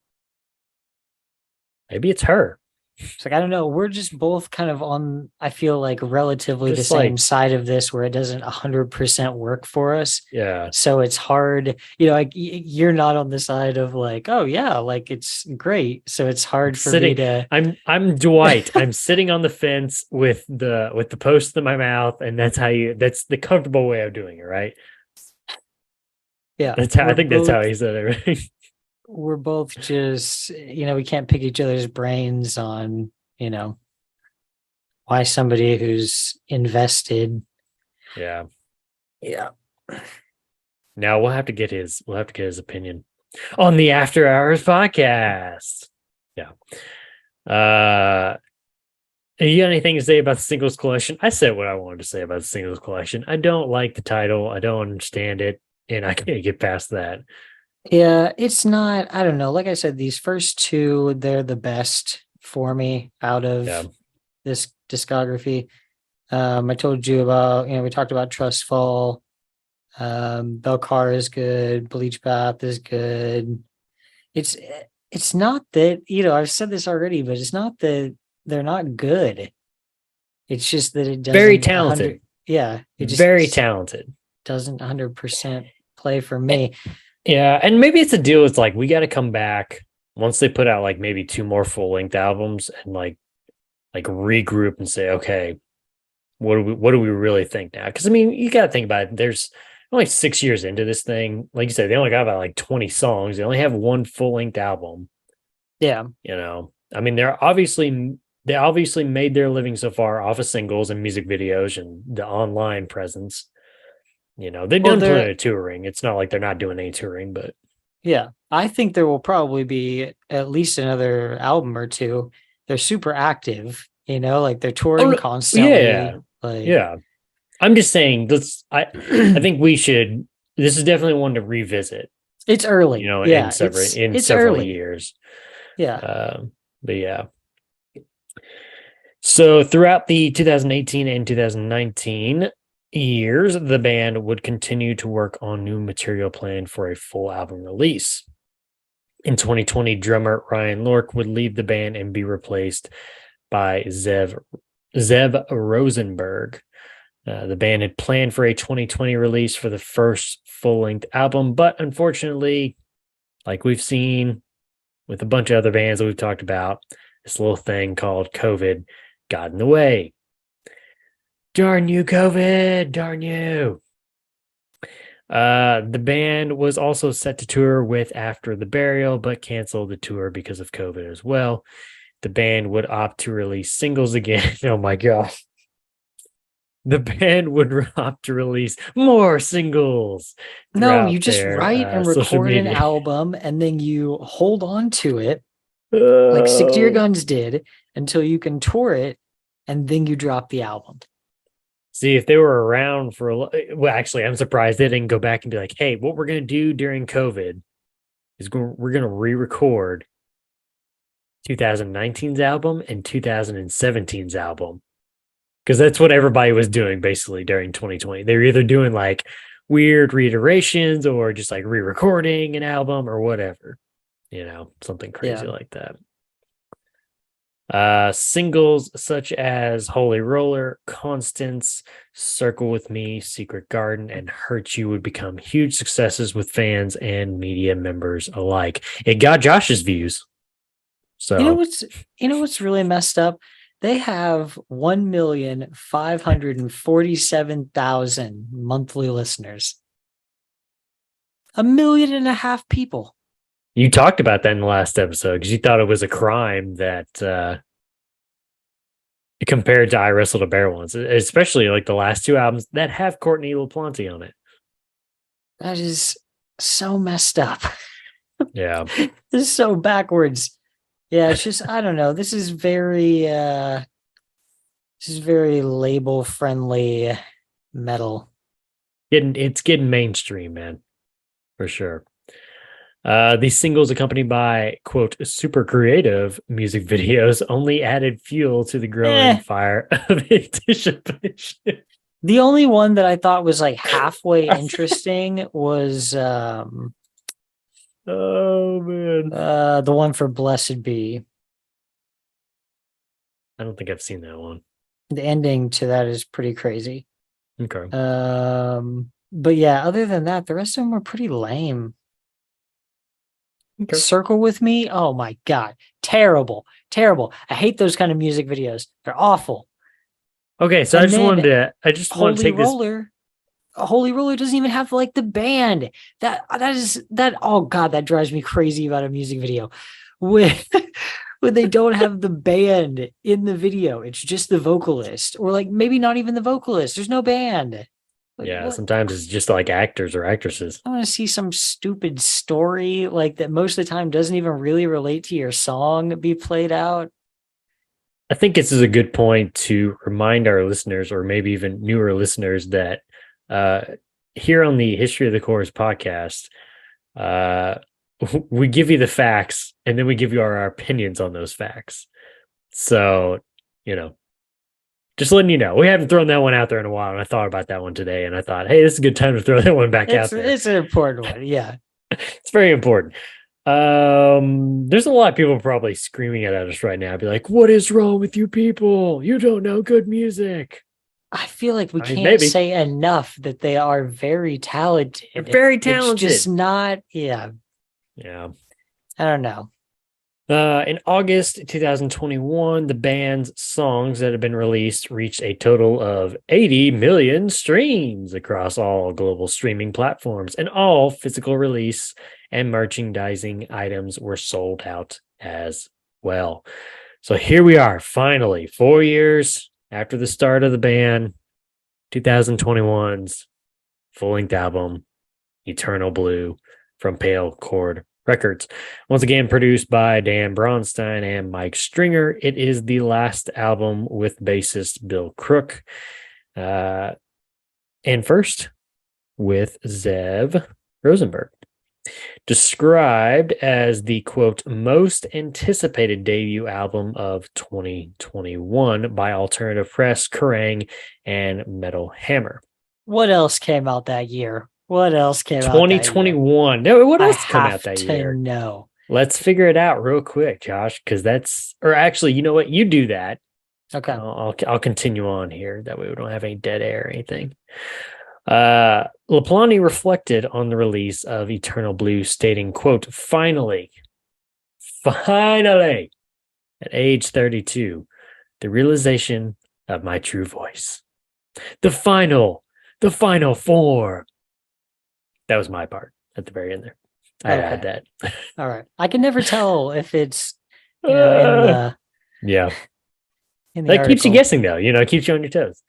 Maybe it's her. It's like, I don't know. We're just both kind of on, I feel like, relatively the Just same like, side of this where it doesn't 100% work for us. yeah. So it's hard, like you're not on the side of like, oh yeah, like it's great. So it's hard for me Sitting to, I'm Dwight. I'm sitting on the fence with the post in my mouth, and that's the comfortable way of doing it, right? yeah, That's how I think that's how he said it, right? we're both just, we can't pick each other's brains on, why somebody who's invested. Yeah. Yeah. Now we'll have to get his opinion on the After Hours podcast. Yeah. Uh you got anything to say about the singles collection? I said what I wanted to say about the singles collection. I don't like the title. I don't understand it, and I can't get past that. Yeah, it's not, I don't know. Like I said, these first two, they're the best for me out Yeah. of this discography. I told you about, we talked about Trust Fall. Belcar is good, Bleach Bath is good. It's it's not that, I've said this already, but it's not that they're not good. It's just that it Very doesn't 100, talented. yeah, it Very just talented. doesn't 100% play for me. Yeah, and maybe it's a deal. It's like we got to come back once they put out like maybe two more full length albums and like regroup and say, okay, what do we really think now? Because I mean, you got to think about it. There's only 6 years into this thing. Like you said, they only got about like 20 songs. They only have one full length album. Yeah. I mean, they obviously made their living so far off of singles and music videos and the online presence. They've Well, done plenty they're of touring. It's not like they're not doing any touring, but Yeah, I think there will probably be at least another album or two. They're super active, like they're oh touring no, yeah, constantly. Like, yeah. I'm just saying. I think we should. This is definitely one to revisit. it's early. In Yeah, several it's in it's several early. years. Yeah. But yeah. So throughout the 2018 and 2019 years, the band would continue to work on new material planned for a full album release. In 2020, drummer Ryan Lork would leave the band and be replaced by Zev Rosenberg. The band had planned for a 2020 release for the first full length album, but unfortunately, like we've seen with a bunch of other bands that we've talked about, this little thing called COVID got in the way. Darn you, COVID! Darn you! The band was also set to tour with After the Burial, but canceled the tour because of COVID as well. The band would opt to release singles again. Oh my gosh. The band would opt to release more singles No, you throughout just their write and social record an media. album and then you hold on to it like Stick to Your Oh. Guns did until you can tour it and then you drop the album. See, if they were around for well, actually, I'm surprised they didn't go back and be like, "Hey, what we're gonna do during COVID is we're gonna re-record 2019's album and 2017's album," because that's what everybody was doing basically during 2020. They were either doing like weird reiterations or just like re-recording an album or whatever, something crazy Yeah. like that. Singles such as Holy Roller, Constance, Circle with Me, Secret Garden, and Hurt You would become huge successes with fans and media members alike. It got Josh's views. You know So what's you know what's really messed up? They have 1,547,000 monthly listeners. 1.5 million people. you talked about that in the last episode because you thought it was a crime that compared to I Wrestled a Bear ones, especially like the last two albums that have Courtney LaPlante on it. That is so messed up. Yeah. This is so backwards. Yeah, it's just, I don't know. This is very label friendly metal. It's getting mainstream, man, for sure. These singles, accompanied by, quote, super creative music videos, only added fuel to the growing fire of anticipation. The only one that I thought was like halfway interesting was Oh, man. the one for Blessed Be. I don't think I've seen that one. The ending to that is pretty crazy. Okay. But yeah, other than that, the rest of them were pretty lame. Okay. Circle with Me. Oh my God. Terrible. I hate those kind of music videos. They're awful. Okay, so And I just then want to Holy take this. Roller. Holy Roller doesn't even have like the band. Oh God, that drives me crazy about a music video. When when they don't have the band in the video, it's just the vocalist, or like maybe not even the vocalist. There's no band. Like, Yeah, what? sometimes it's just like actors or actresses. I want to see some stupid story like that most of the time doesn't even really relate to your song be played out. I think this is a good point to remind our listeners, or maybe even newer listeners, that here on the History of the Chorus podcast, we give you the facts and then we give you our opinions on those facts. So, just letting you know, we haven't thrown that one out there in a while. And I thought about that one today and I thought, hey, this is a good time to throw that one back out there. It's an important one. Yeah. It's very important. There's a lot of people probably screaming at us right now. Be like, what is wrong with you people? You don't know good music. I feel like we can't maybe. say enough that they are very talented. They're very talented. It's just not, yeah. Yeah. I don't know. In August 2021, the band's songs that have been released reached a total of 80 million streams across all global streaming platforms, and all physical release and merchandising items were sold out as well. So here we are, finally, 4 years after the start of the band, 2021's full-length album, Eternal Blue, from Pale Chord Records. Once again, produced by Dan Bronstein and Mike Stringer. It is the last album with bassist Bill Crook. And first with Zev Rosenberg. Described as the, quote, most anticipated debut album of 2021 by Alternative Press, Kerrang, and Metal Hammer. What else came out that year? What else came out 2021. No, what else came out that year? No. Let's figure it out real quick, Josh, because actually, you know what? You do that. Okay. I'll continue on here. That way we don't have any dead air or anything. LaPlante reflected on the release of Eternal Blue, stating, quote, finally, at age 32, the realization of my true voice. The final form. That was my part at the very end there. I had that. All right. I can never tell if it's, in the yeah. In the that article. keeps you guessing, though. It keeps you on your toes.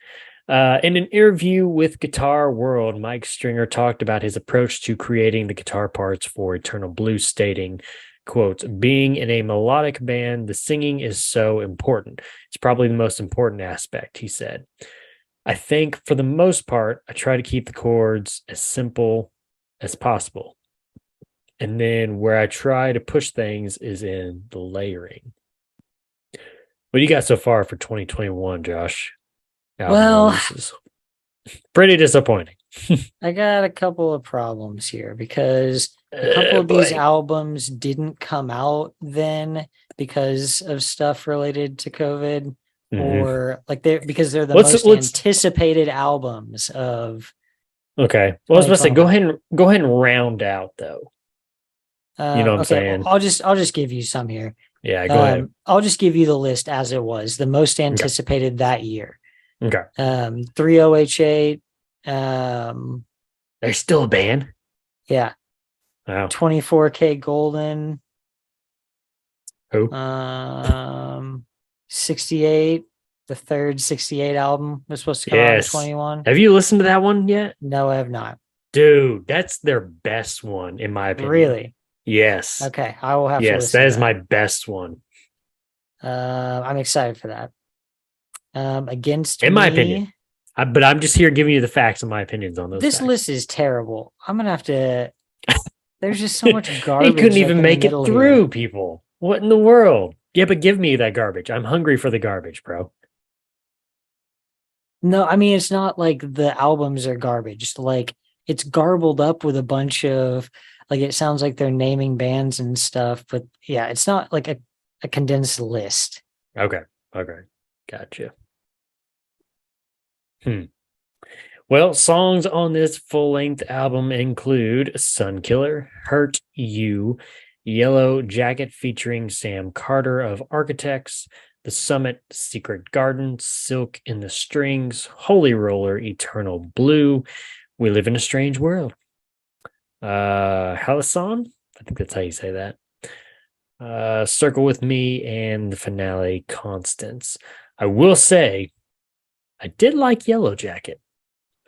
In an interview with Guitar World, Mike Stringer talked about his approach to creating the guitar parts for Eternal Blue, stating, quote, being in a melodic band, the singing is so important. It's probably the most important aspect, he said. I think for the most part, I try to keep the chords as simple as possible. And then where I try to push things is in the layering. What do you got so far for 2021, Josh? Releases. Pretty disappointing. I got a couple of problems here because a couple of these albums didn't come out then because of stuff related to COVID, or like because they're the most anticipated albums of. Okay. Well, I was about to say, go ahead and round out though. You know what I'm saying? I'll just give you some here. Yeah, go ahead. I'll just give you the list as it was, the most anticipated that year. Okay. 3008. They're still a band? Yeah. Wow. 24K Golden. Who? 68. The third 68 album was supposed to come out in 21. Have you listened to that one yet? No, I have not. Dude, that's their best one, in my opinion. Really? Yes. Okay, I will have to listen. Yes, that is my best one. I'm excited for that. Against in my opinion. But I'm just here giving you the facts and my opinions on those. This list is terrible. I'm gonna have to. There's just so much He garbage. couldn't like, even in the make it middle through, here. people. What in the world? Yeah, but give me that garbage. I'm hungry for the garbage, bro. No, I mean it's not like the albums are garbage. Like it's garbled up with a bunch of like it sounds like they're naming bands and stuff, but yeah, it's not like a condensed list. Okay. Okay. Gotcha. Hmm. Well, songs on this full length album include Sun Killer, Hurt You, Yellow Jacket featuring Sam Carter of Architects, The Summit, Secret Garden, Silk in the Strings, Holy Roller, Eternal Blue, We Live in a Strange World. Halison, I think that's how you say that. Circle with Me, and the finale, Constance. I will say, I did like Yellow Jacket.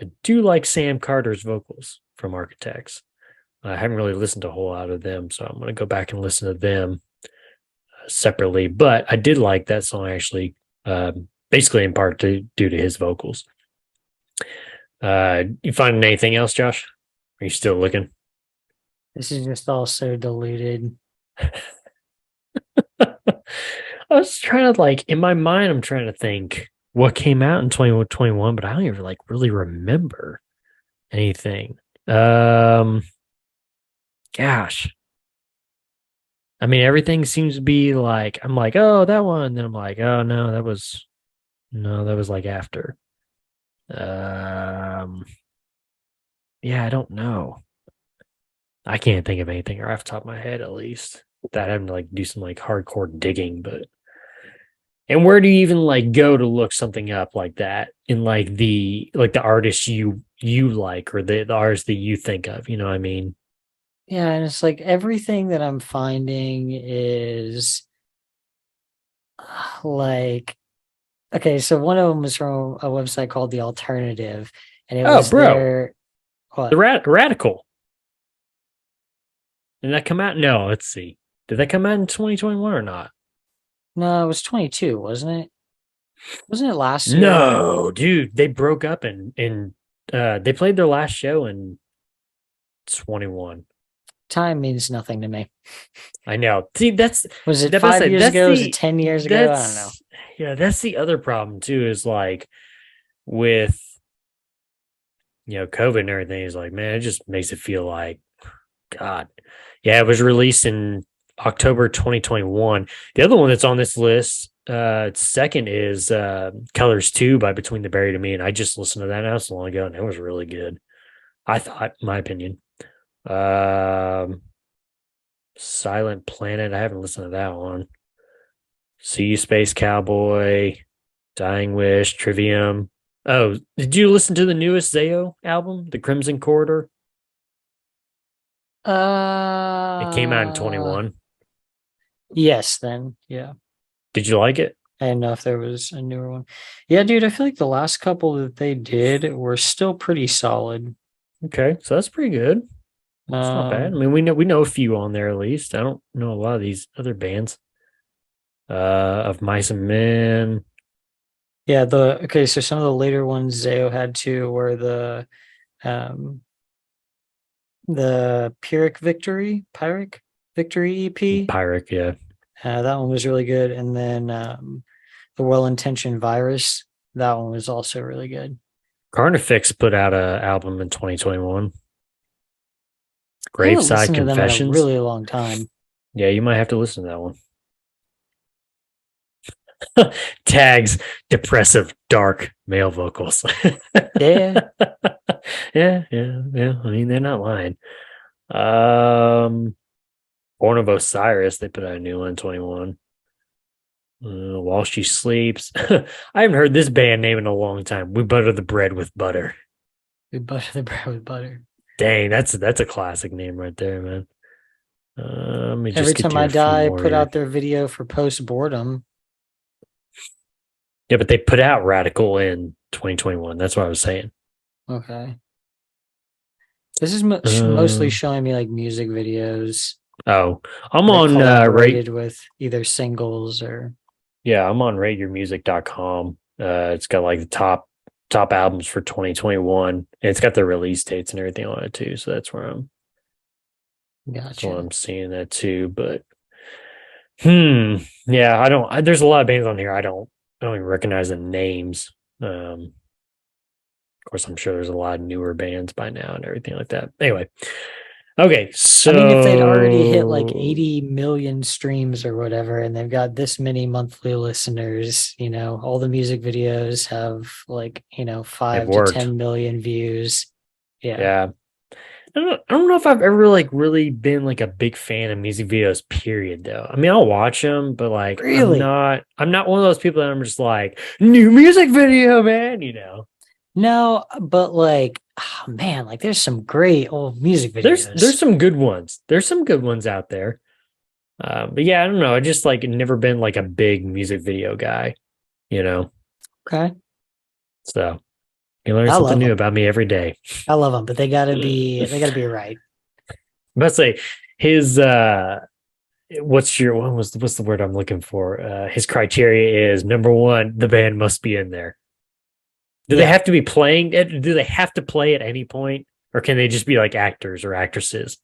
I do like Sam Carter's vocals from Architects. I haven't really listened to a whole lot of them, so I'm going to go back and listen to them separately. But I did like that song actually, basically in part due to his vocals. You find anything else, Josh? Are you still looking? This is just all so diluted. I was trying to like in my mind, I'm trying to think what came out in 2021, but I don't even like really remember anything. Gosh. I mean, everything seems to be like I'm like, oh, that one. Then I'm like, oh no, that was like after. Um yeah, I don't know. I can't think of anything or off the top of my head at least. That having to like do some like hardcore digging, but and where do you even like go to look something up like that in like the artists you like or the artists that you think of, you know what I mean? Yeah, and it's like everything that I'm finding is like okay, so one of them was from a website called The Alternative, and it Oh, was bro, their the what? Radical. Did that come out? No, let's see. Did that come out in 2021 or not? No, it was 22, wasn't it? Wasn't it last year? No, dude, they broke up and they played their last show in 21. Time means nothing to me. I know. See, Was it that must 5 say years that's ago? Was it 10 years ago? I don't know. that's yeah, that's the other problem too, is like with COVID and everything is like, man, it just makes it feel like God. Yeah, it was released in October 2021. The other one that's on this list, second is Colors 2 by Between the Buried and Me. And I just listened to that not so long ago, and it was really good. I thought, in my opinion. Um, Silent Planet. I haven't listened to that one. See You Space Cowboy, Dying Wish, Trivium. Oh, did you listen to the newest Zayo album, The Crimson Corridor? It came out in Uh, 21. yes, then. Yeah. Did you like it? I didn't know if there was a newer one. Yeah, dude, I feel like the last couple that they did were still pretty solid. Okay, so that's pretty good. It's not bad. I Um, mean, we know a few on there at least. I don't know a lot of these other bands. Of Mice and Men, yeah, okay, so some of the later ones Zayo had too were um the Pyrrhic Victory EP. Pyric, yeah. That one was really good. And then the Well Intentioned Virus, that one was also really good. Carnifex put out a album in 2021. I haven't Graveside listened to them in a Confessions. really long time. Yeah, you might have to listen to that one. Tags depressive, dark male vocals. Yeah. Yeah, yeah, yeah. I mean, they're not lying. Um, Born of Osiris, they put out a new one in 21. While She Sleeps. I haven't heard this band name in a long time. We Butter the Bread with Butter. We butter the bread with butter. Dang, that's a classic name right there, man. Let me Every just get time to I a few die, more put here. out their video for post boredom. Yeah, but they put out Radical in 2021. That's what I was saying. Okay. This is mostly Um, showing me like music videos oh, I'm that on collaborated with either singles or I'm on rateyourmusic.com. It's got like the top albums for 2021. And it's got the release dates and everything on it too. So that's where I'm That's what Gotcha. I'm seeing that too. But yeah, I don't. There's a lot of bands on here. I don't even recognize the names. Of course, I'm sure there's a lot of newer bands by now and everything like that. Anyway, okay, I mean, if they'd already hit like so 80 million streams or whatever, and they've got this many monthly listeners, all the music videos have like, they've 5 to 10 worked. million views. Yeah. Yeah, I don't know if I've ever like really been like a big fan of music videos. Period, though. I mean, I'll watch them, but like, Really? I'm not one of those people that I'm just like new music video, man. No, but like, oh, man, like there's some great old music There's videos. some good ones. There's some good ones out there. But yeah, I don't know. I just like never been like a big music video guy, you know. Okay. So you learn I something love new them. about me every day. I love them, but they gotta be right. Let's say his what's the word I'm looking for? His criteria is number one, the band must be in there. Do they Yeah. have to be playing it? Do they have to play at any point? Or can they just be like actors or actresses?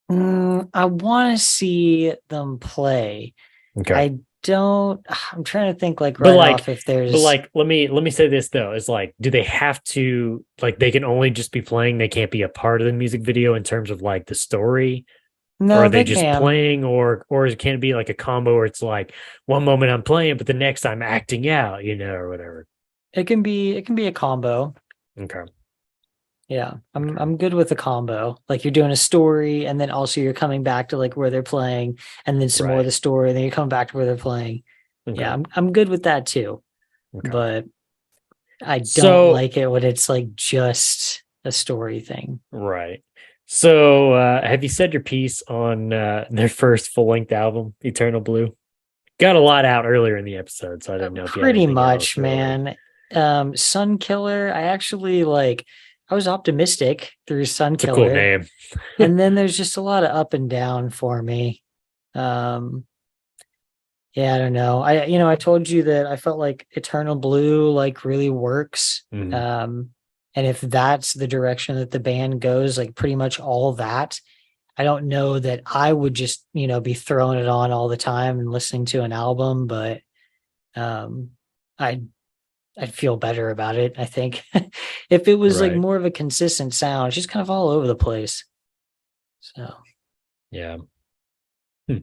I want to see them play. Okay. I don't, I'm trying to think like But right like off if there's, let me say this though, is like, do they have to like they can only just be playing, they can't be a part of the music video in terms of like the story? Or are no, they they just can. playing or can it be like a combo where it's like one moment I'm playing, but the next I'm acting out, or whatever? It can be a combo. Okay. Yeah. I'm Okay. I'm good with a combo. Like you're doing a story and then also you're coming back to like where they're playing and then some more of Right. the story, and then you come back to where they're playing. Yeah, Okay. I'm good with that too. Okay. But I don't So like it when it's like just a story thing. right. So have you said your piece on their first full length album, Eternal Blue? Got a lot out earlier in the episode, so I didn't know if you had Pretty anything else much, really. man. Sun Killer, I actually I was optimistic through Sun It's a cool Killer, name. and then there's just a lot of up and down for me. Um, yeah, I don't know. I told you that I felt like Eternal Blue like really works. Mhm. And if that's the direction that the band goes, like pretty much all that, I don't know that I would just, be throwing it on all the time and listening to an album, but um I I'd feel better about it, I think. If it was like Right. more of a consistent sound, it's just kind of all over the place. So, Yeah. Hmm.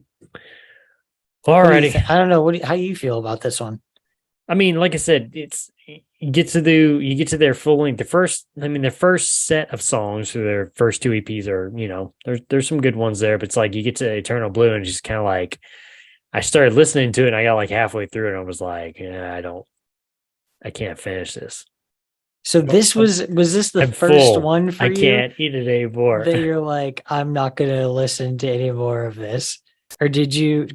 what do you Alrighty. think? I don't know. How do you feel about this one? I mean, like I said, you get to their full length. The first set of songs for their first two EPs are, there's some good ones there, but it's like you get to Eternal Blue and it's just kind of like I started listening to it and I got like halfway through it and I was like, yeah, I can't finish this. So this I'm, was this the I'm first full. one for I you can't eat it anymore. that you're like, I'm not gonna listen to any more of this? Or did you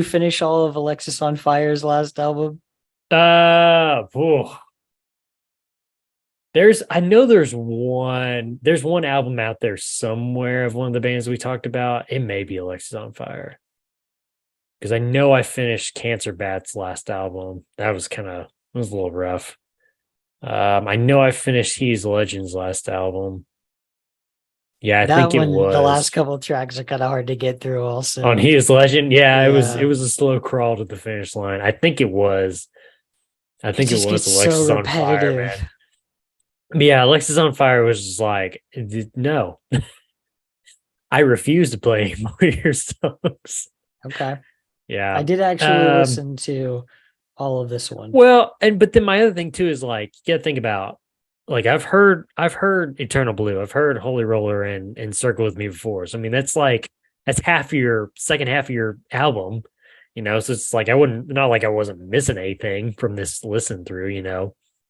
finish all of Alexis on Fire's last album? Ooh. I know there's one album out there somewhere of one of the bands we talked about. It may be Alexis on Fire. Because I know I finished Cancer Bat's last album. That was it was a little rough. I know I finished He's Legends last album. Yeah, I That think it one, the last was couple of tracks are kind of hard to get through on also. He Is Legend. Yeah, it Yeah. was a slow crawl to the finish line. I It think it just was gets so Alexis on Fire, repetitive. man. But yeah, Alexis on Fire was just like, no, I refuse to play any more of your songs. Okay. I Yeah. did actually Um, listen to all of this one. well, but then my other thing too is like you gotta think about like I've heard Eternal Blue, I've heard Holy Roller and Circle with Me before. So I mean that's half your second half of your album, So it's like I wouldn't not like I wasn't missing anything from this listen through.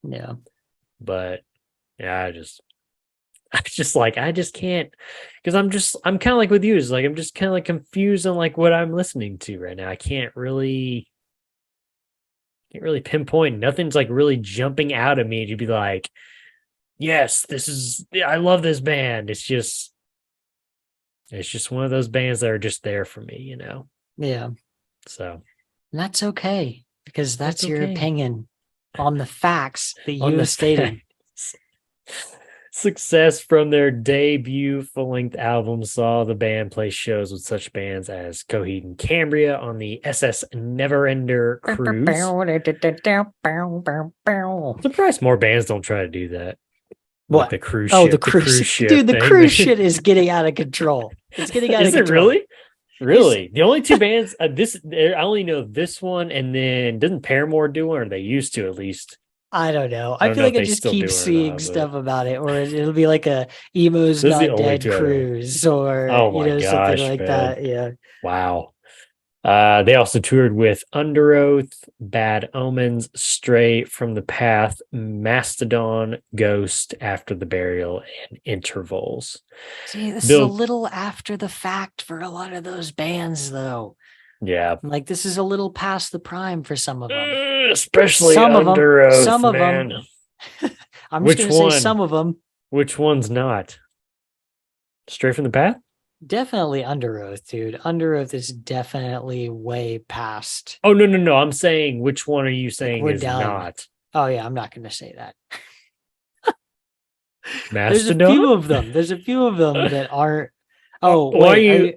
Yeah. But yeah, I just like I just can't because I'm kind of like with you, is like I'm just kind of like confused on like what I'm listening to right now. I can't really pinpoint. Nothing's like really jumping out at me to be like, yes, I love this band. It's just one of those bands that are just there for me. Yeah. So And that's okay because that's that's your okay opinion on the facts that on you the have stated. facts. Success from their debut full-length album saw the band play shows with such bands as Coheed and Cambria on the SS Neverender cruise. I'm surprised more bands don't try to do that. What? Like the cruise Oh, ship, the cruise ship dude, the thing, cruise man. shit is getting out of control. It's getting out Is of it control. really? Really? The only two bands I only know this one, and then doesn't Paramore do one, or they used to at least. I don't know. I I don't feel know like if I they just still keep do it or seeing not, but stuff about it, or it'll be like a Emo's this is the Not only Dead two I know. cruise, or Oh my something gosh, like man. that. Yeah. Wow. They also toured with Under Oath, Bad Omens, Stray from the Path, Mastodon, Ghost, After the Burial, and Intervals. See, this is a Bill, little after the fact for a lot of those bands, though. yeah, Like this is a little past the prime for some of them. especially Some of them. Under Oath, Some of man. them. I'm just Which gonna say one? some of them. Which one's not? Straight from the Path? Definitely Under Oath, dude. Under Oath is definitely way past. Oh no! I'm saying which one are you Like saying we're is done. not? Oh yeah, I'm not gonna say that. There's a Mastodon? few of them. There's a few of them that aren't. Oh Why are wait, you?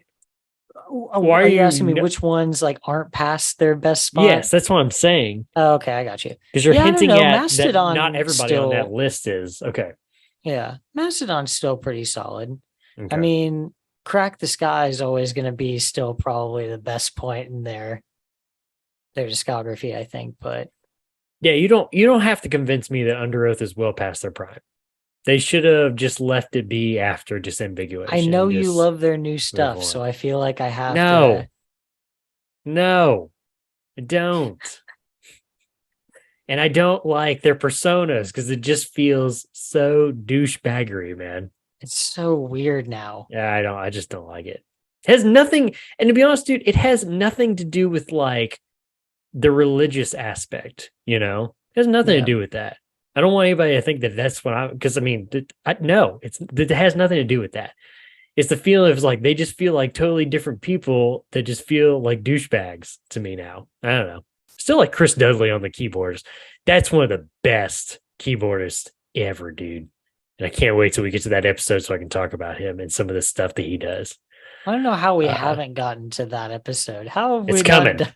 Why are are you you? asking me which ones like aren't past their best spot? Yes, that's what I'm saying. Oh, okay, I got you. Because you're Yeah, I don't hinting know. at that not Mastodon everybody on that still, list is okay. yeah, Mastodon's still pretty solid. I Okay. mean, Crack the Sky is always going to be still probably the best point in their discography, I think. But Yeah, you don't have to convince me that Under Oath is well past their prime. They should have just left it be after Disambiguation. I know and you just love their new move stuff, on. so I feel like I have No, to. no, I don't. And I don't like their personas because it just feels so douchebaggery, man. It's so weird now. Yeah, I just don't like it. It has nothing, and to be honest, dude, it has nothing to do with like the religious aspect, It has nothing to Yeah. do with that. I don't want anybody to think that that's what because I mean, no, it has nothing to do with that. It's the feeling of like they just feel like totally different people that just feel like douchebags to me now. I don't know. Still like Chris Dudley on the keyboards. That's one of the best keyboardists ever, dude. And I can't wait till we get to that episode so I can talk about him and some of the stuff that he does. I don't know how we haven't gotten to that episode. How have we It's not coming. done-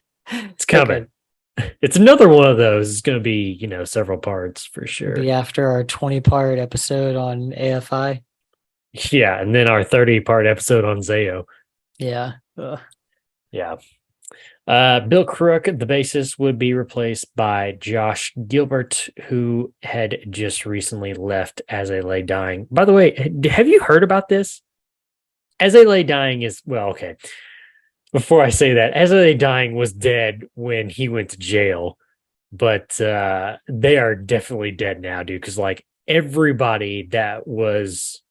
It's coming. Okay. It's another one of those. It's going to be, several parts for sure. Be after our 20-part episode on AFI. Yeah, and then our 30-part episode on Zayo. Yeah. Ugh. Yeah. Bill Crook, the bassist, would be replaced by Josh Gilbert, who had just recently left As I Lay Dying. By the way, have you heard about this? As I Lay Dying is, well, okay. Before I say that, As I Lay Dying was dead when he went to jail, but they are definitely dead now, dude, because like everybody that was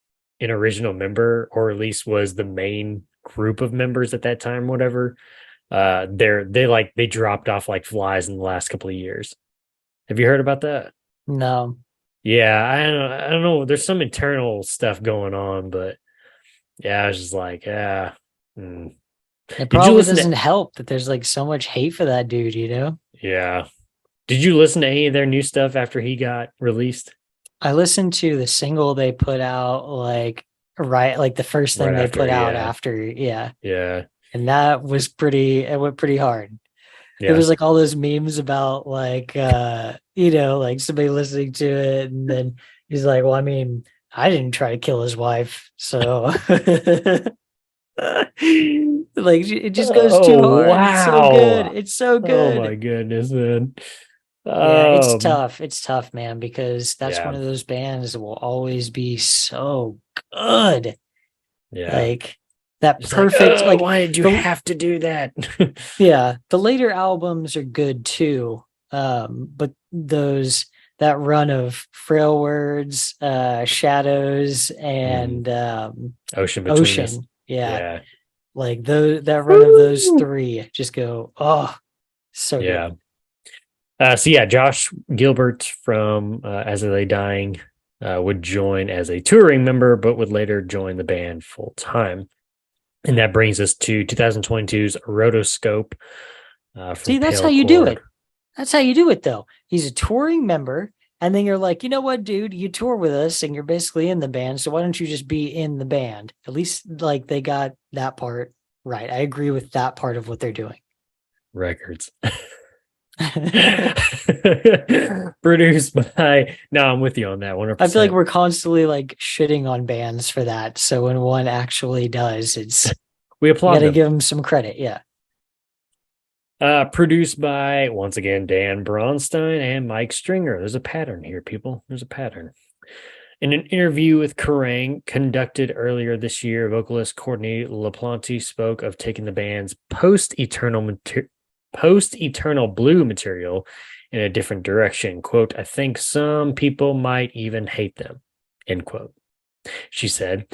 an original member, or at least was the main group of members at that time, whatever, they dropped off like flies in the last couple of years. Have you heard about that? No. Yeah, I don't know. There's some internal stuff going on, but yeah, I was just like, yeah. It probably doesn't help that there's like so much hate for that dude, Yeah. Did you listen to any of their new stuff after he got released? I listened to the single they put out, like the first thing they put out after, Yeah. And that was it went pretty hard. Yeah. There was like all those memes about like like somebody listening to it, and then he's like, well, I mean, I didn't try to kill his wife, so like it just goes too hard. Wow. It's so good. It's so good. Oh my goodness, man. Yeah, it's tough. It's tough, man, because that's Yeah. one of those bands that will always be so good. Yeah. Like that It's perfect. Like, why did you have to do that? yeah, the later albums are good too. But that run of Frail Words, Shadows, and Ocean Between Us. Ocean. Yeah. Yeah. Like that run of those three just go, oh, so Yeah. good. So yeah, Josh Gilbert from As I Lay Dying would join as a touring member, but would later join the band full time. And that brings us to 2022's Rotoscope. See, that's how you do it. That's how you do it, though. He's a touring member. And then you're like, you know what, dude, you tour with us and you're basically in the band. So why don't you just be in the band? At least like they got that part right. I agree with that part of what they're doing. Records. Produced by, no, I'm with you on that 100%. I feel like we're constantly like shitting on bands for that. So when one actually does, it's we applaud you gotta them. give them some credit. Yeah. Produced by, once again, Dan Bronstein and Mike Stringer. There's a pattern here, people. There's a pattern. In an interview with Kerrang conducted earlier this year, vocalist Courtney LaPlante spoke of taking the band's post-Eternal Blue material in a different direction. Quote, I think some people might even hate them, end quote. She said,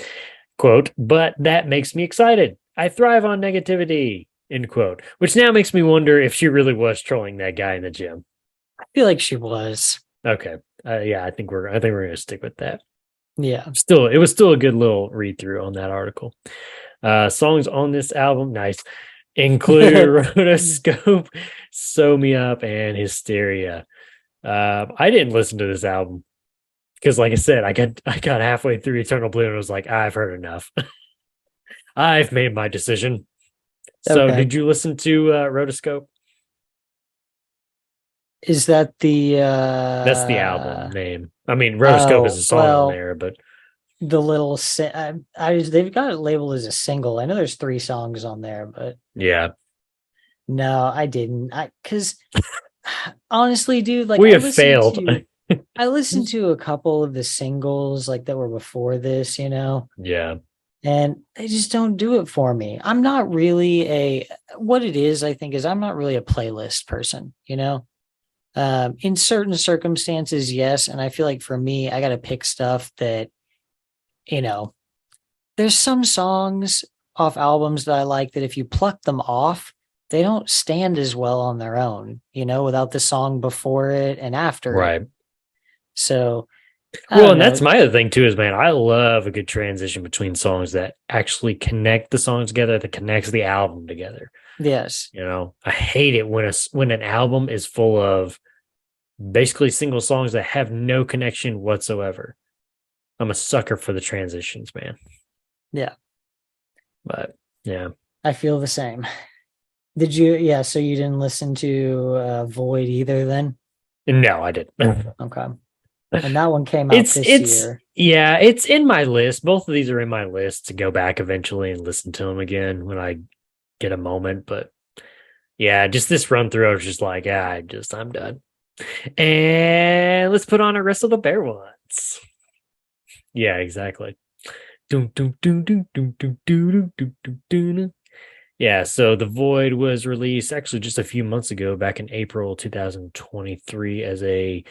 quote, but that makes me excited. I thrive on negativity, end quote, which now makes me wonder if she really was trolling that guy in the gym. I feel like she was. Okay. Yeah, I think we're gonna stick with that. Yeah. It was still a good little read through on that article. Songs on this album, nice, include Rotoscope, Sew Me Up, and Hysteria. I didn't listen to this album because, like I said, I got halfway through Eternal Blue and was like, I've heard enough. I've made my decision. So, Okay. did you listen to Rotoscope? Is that the That's the album name. I mean, Rotoscope is a song on there, but the little they've got it labeled as a single. I know there's 3 songs on there, but yeah, no, I didn't. Because honestly, dude, like we have failed. I listened to a couple of the singles like that were before this, you know. Yeah. And they just don't do it for me. I'm not really what it is, I think, is I'm not really a playlist person, you know. In certain circumstances, yes. And I feel like for me, I got to pick stuff that, you know, there's some songs off albums that I like that if you pluck them off, they don't stand as well on their own, you know, without the song before it and after right. it. So, well, and that's my other thing too, is man, I love a good transition between songs that actually connect the songs together, that connects the album together. Yes. You know, I hate it when an album is full of basically single songs that have no connection whatsoever. I'm a sucker for the transitions, man. Yeah. But yeah. I feel the same. Did you? Yeah. So you didn't listen to Void either then? No, I didn't. Okay. And that one came out this year. Yeah, it's in my list. Both of these are in my list to go back eventually and listen to them again when I get a moment. But yeah, just this run through, I was just like, I'm done. And let's put on a Wrestle the Bear ones. Yeah, exactly. Yeah, so The Void was released actually just a few months ago, back in April 2023, as a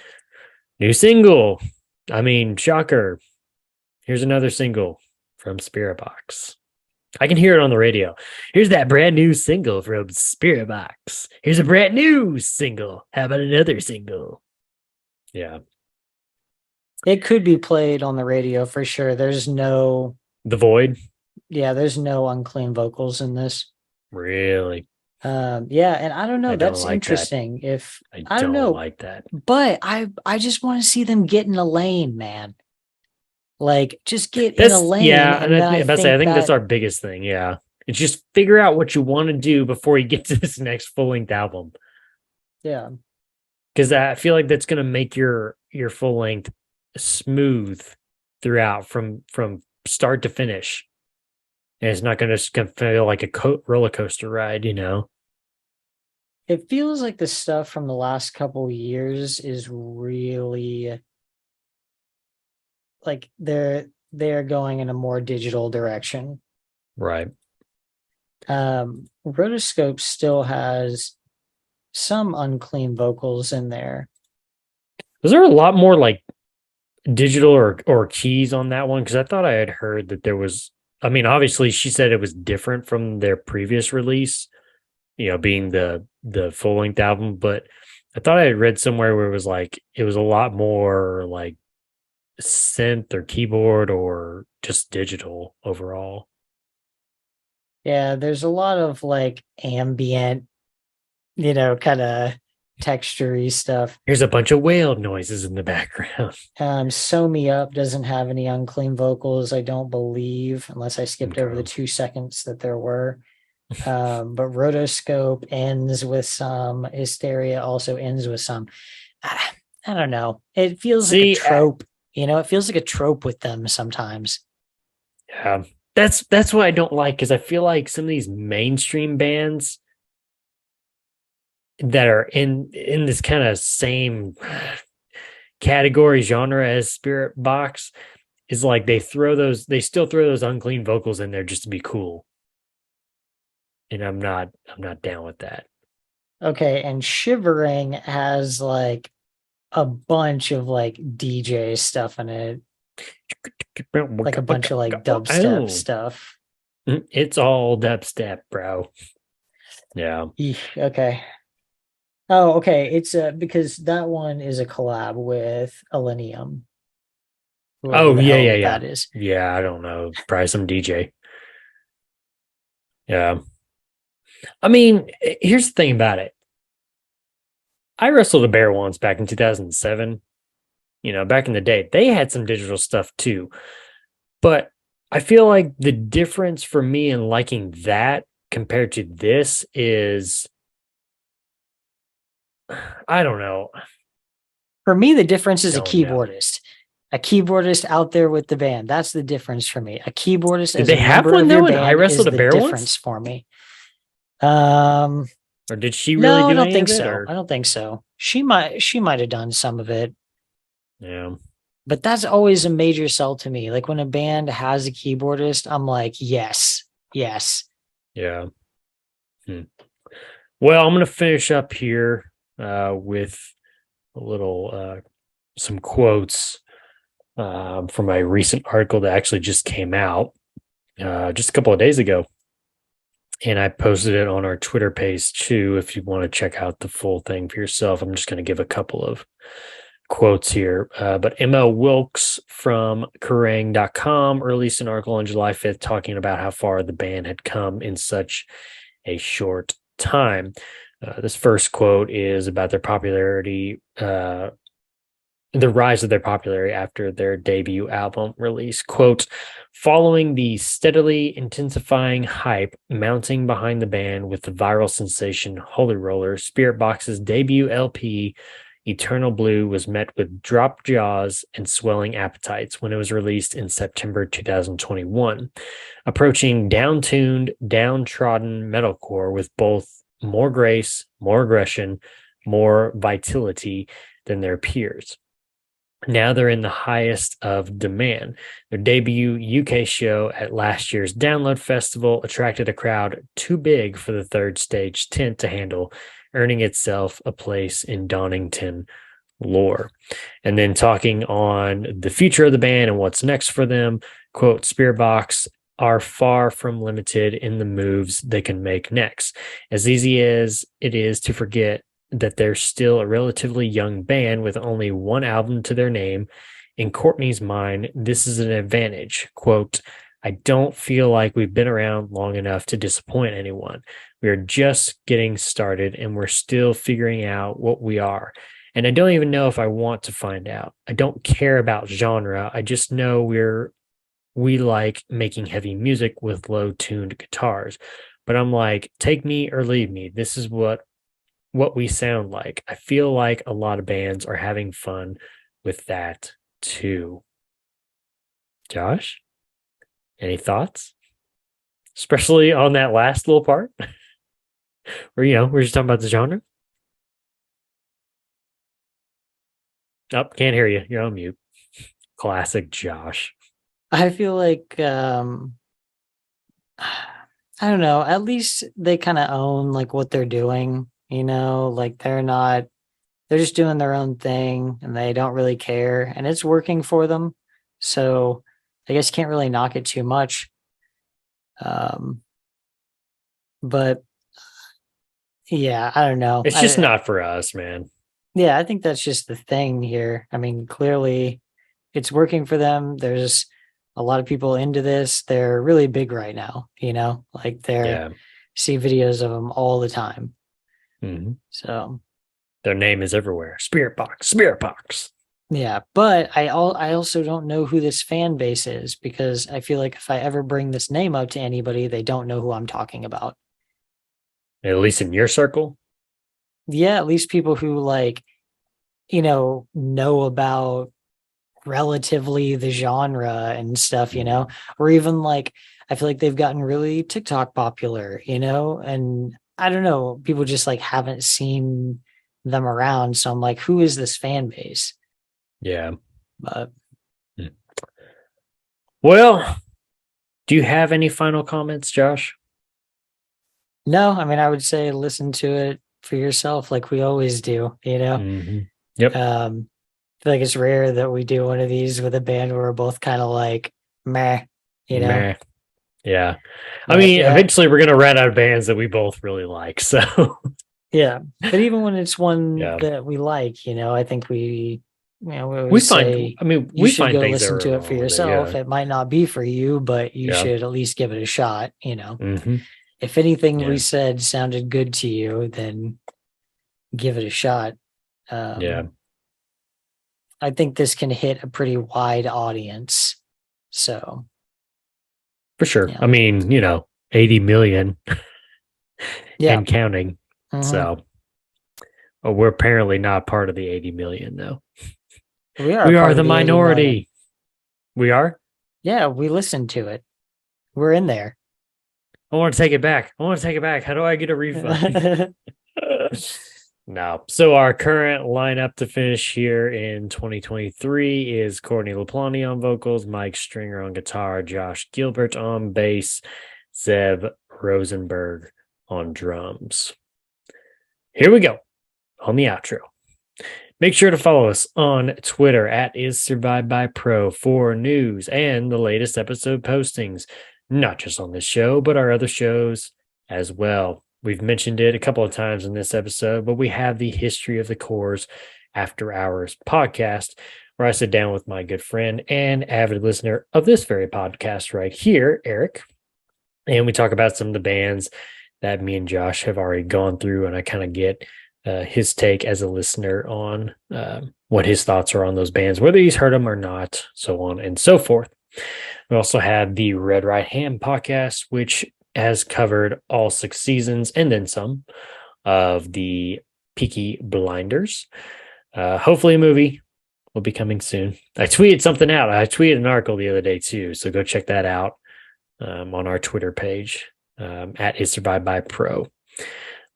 new single. I mean, shocker. Here's another single from Spiritbox. I can hear it on the radio. Here's that brand new single from Spiritbox. Here's a brand new single. How about another single? Yeah. It could be played on the radio for sure. There's no The Void. Yeah, there's no unclean vocals in this. Really? Yeah, and I don't know. That's like interesting. That. If I don't know, like that, but I just want to see them get in a lane, man. Like, just get in a lane. Yeah, and I think that's our biggest thing. Yeah, it's just figure out what you want to do before you get to this next full length album. Yeah, because I feel like that's going to make your full length smooth throughout from start to finish. And it's not going to feel like a roller coaster ride, you know? It feels like the stuff from the last couple years is really like they're going in a more digital direction. Right. Rotoscope still has some unclean vocals in there. Was there a lot more like digital or keys on that one? Because I thought I had heard that there was. I mean, obviously, she said it was different from their previous release, you know, being the full length album. But I thought I had read somewhere where it was a lot more like synth or keyboard or just digital overall. Yeah, there's a lot of like ambient, you know, kind of texture-y stuff. Here's a bunch of whale noises in the background. Sew Me Up doesn't have any unclean vocals, I don't believe, unless I skipped over the Okay. 2 seconds that there were. But Rotoscope ends with some. Hysteria also ends with some. I don't know. It feels like a See, trope. It feels like a trope with them sometimes. yeah, that's what I don't like, because I feel like some of these mainstream bands that are in this kind of same category genre as Spiritbox is like they still throw those unclean vocals in there just to be cool. And I'm not down with that. Okay, and Shivering has like a bunch of like DJ stuff in it, like a bunch of like dubstep Oh, stuff. it's all dubstep, bro. Yeah. Okay. Oh, okay. It's because that one is a collab with Millennium, whoever Oh, the yeah, yeah, hell yeah. that is. Yeah, I don't know. Probably some DJ. Yeah. I mean, here's the thing about it. I wrestled a bear once back in 2007. Back in the day, they had some digital stuff too. But I feel like the difference for me in liking that compared to this is, I don't know. For me, the difference is a Don't know. keyboardist. A keyboardist out there with the band. That's the difference for me. A keyboardist Did as they a have member one of your though in I band is Wrestled a the Bear once? difference for me. Um, Or did she really no, I do don't any think of it? so. Or I don't think so. She might have done some of it, yeah. but that's always a major sell to me. Like when a band has a keyboardist, I'm like, yes, yes. Yeah. Hmm. Well, I'm gonna finish up here with a little some quotes from a recent article that actually just came out just a couple of days ago. And I posted it on our Twitter page too. If you want to check out the full thing for yourself, I'm just going to give a couple of quotes here. But ML Wilkes from Kerrang.com released an article on July 5th talking about how far the band had come in such a short time. This first quote is about their popularity, the rise of their popularity after their debut album release. Quote, following the steadily intensifying hype mounting behind the band with the viral sensation Holy Roller, Spiritbox's debut LP, Eternal Blue, was met with dropped jaws and swelling appetites when it was released in September 2021, approaching down-tuned, downtrodden metalcore with both more grace, more aggression, more vitality than their peers. Now they're in the highest of demand. Their debut UK show at last year's Download Festival attracted a crowd too big for the third stage tent to handle, earning itself a place in Donington lore. And then talking on the future of the band and what's next for them, quote, Spiritbox are far from limited in the moves they can make next. As easy as it is to forget that they're still a relatively young band with only one album to their name, in Courtney's mind, this is an advantage. Quote, I don't feel like we've been around long enough to disappoint anyone. We are just getting started and we're still figuring out what we are. And I don't even know if I want to find out. I don't care about genre. I just know we like making heavy music with low tuned guitars. But I'm like, take me or leave me. This is what we sound like. I feel like a lot of bands are having fun with that too. Josh, any thoughts? Especially on that last little part where, we're just talking about the genre. Oh, can't hear you. You're on mute. Classic Josh. I feel like I don't know, at least they kind of own like what they're doing, like they're just doing their own thing and they don't really care and it's working for them. So I guess you can't really knock it too much. But yeah, I don't know. It's just not for us, man. Yeah, I think that's just the thing here. I mean, clearly it's working for them. There's a lot of people into this. They're really big right now, like they're Yeah. see videos of them all the time. Mhm. So Their name is everywhere. Spiritbox. Yeah, but I also don't know who this fan base is, because I feel like if I ever bring this name up to anybody, they don't know who I'm talking about. At least in your circle. Yeah, at least people who like, know about relatively the genre and stuff, or even like I feel like they've gotten really TikTok popular, and I don't know, people just like haven't seen them around. So I'm like, who is this fan base? Yeah. But well, do you have any final comments, Josh? no, I mean, I would say listen to it for yourself, like we always do, Mm-hmm. Yep. I feel like it's rare that we do one of these with a band where we're both kind of like meh, Meh. Yeah. But, I mean, eventually we're gonna run out of bands that we both really like. So yeah. But even when it's one Yeah. that we like, I think we always we say find. I mean, you we should find go things that listen are to it for wrong with yourself. yeah. It might not be for you, but you Yeah. should at least give it a shot. Mm-hmm. If anything Yeah. we said sounded good to you, then give it a shot. Yeah. I think this can hit a pretty wide audience. So For sure. Yeah. I mean, 80 million yeah. and counting. Mhm. So we're apparently not part of the 80 million, though. We are We part are of the 80 million. minority. We are? Yeah, we listened to it. We're in there. I want to take it back. How do I get a refund? No. So our current lineup to finish here in 2023 is Courtney LaPlante on vocals, Mike Stringer on guitar, Josh Gilbert on bass, Zeb Rosenberg on drums. Here we go on the outro. Make sure to follow us on Twitter at IsSurvivedByPro for news and the latest episode postings, not just on this show, but our other shows as well. We've mentioned it a couple of times in this episode, but we have the History of the Corps After Hours podcast, where I sit down with my good friend and avid listener of this very podcast right here, Eric, and we talk about some of the bands that me and Josh have already gone through, and I kind of get his take as a listener on what his thoughts are on those bands, whether he's heard them or not, so on and so forth. We also have the Red Right Hand podcast, which has covered all 6 seasons and then some of the Peaky Blinders. Hopefully a movie will be coming soon. I tweeted something out. I tweeted an article the other day too, so go check that out on our Twitter page at IsSurvivedByPro.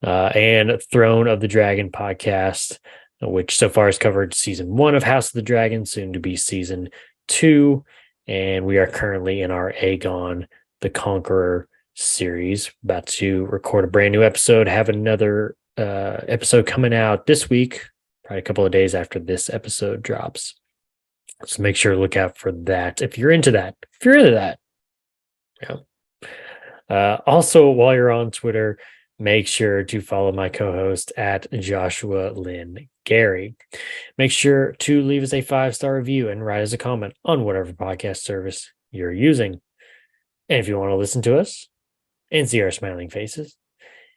And Throne of the Dragon podcast, which so far has covered season 1 of House of the Dragon, soon to be season 2. And we are currently in our Aegon the Conqueror series, about to record a brand new episode, have another episode coming out this week, probably a couple of days after this episode drops. So make sure to look out for that if you're into that. Yeah. Also, while you're on Twitter, make sure to follow my co-host at Joshua Lynn Gary. Make sure to leave us a 5-star review and write us a comment on whatever podcast service you're using. And if you want to listen to us and see our smiling faces,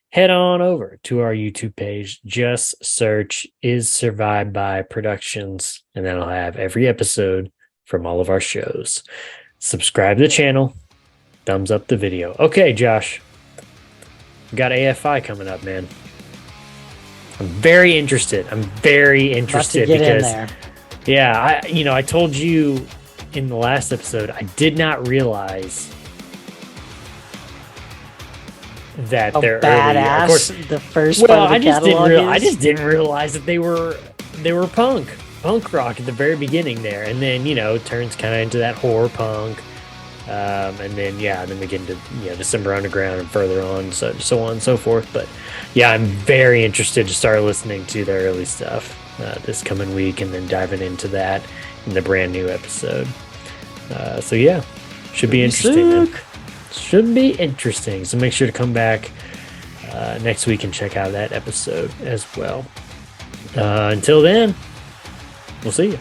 head on over to our YouTube page. Just search Is Survived By Productions, and that'll have every episode from all of our shows. Subscribe to the channel. Thumbs up the video. Okay, Josh. We got AFI coming up, man. I'm very interested. Because yeah, I told you in the last episode, I did not realize that they're badass. Of course, the first part of the catalog I just didn't realize that they were punk rock at the very beginning there, and then it turns kind of into that horror punk. And then we get into December Underground and further on, so on and so forth. But yeah, I'm very interested to start listening to their early stuff this coming week, and then diving into that in the brand new episode. So yeah, should be interesting. Man. Should be interesting. So make sure to come back next week and check out that episode as well. Until then, we'll see you.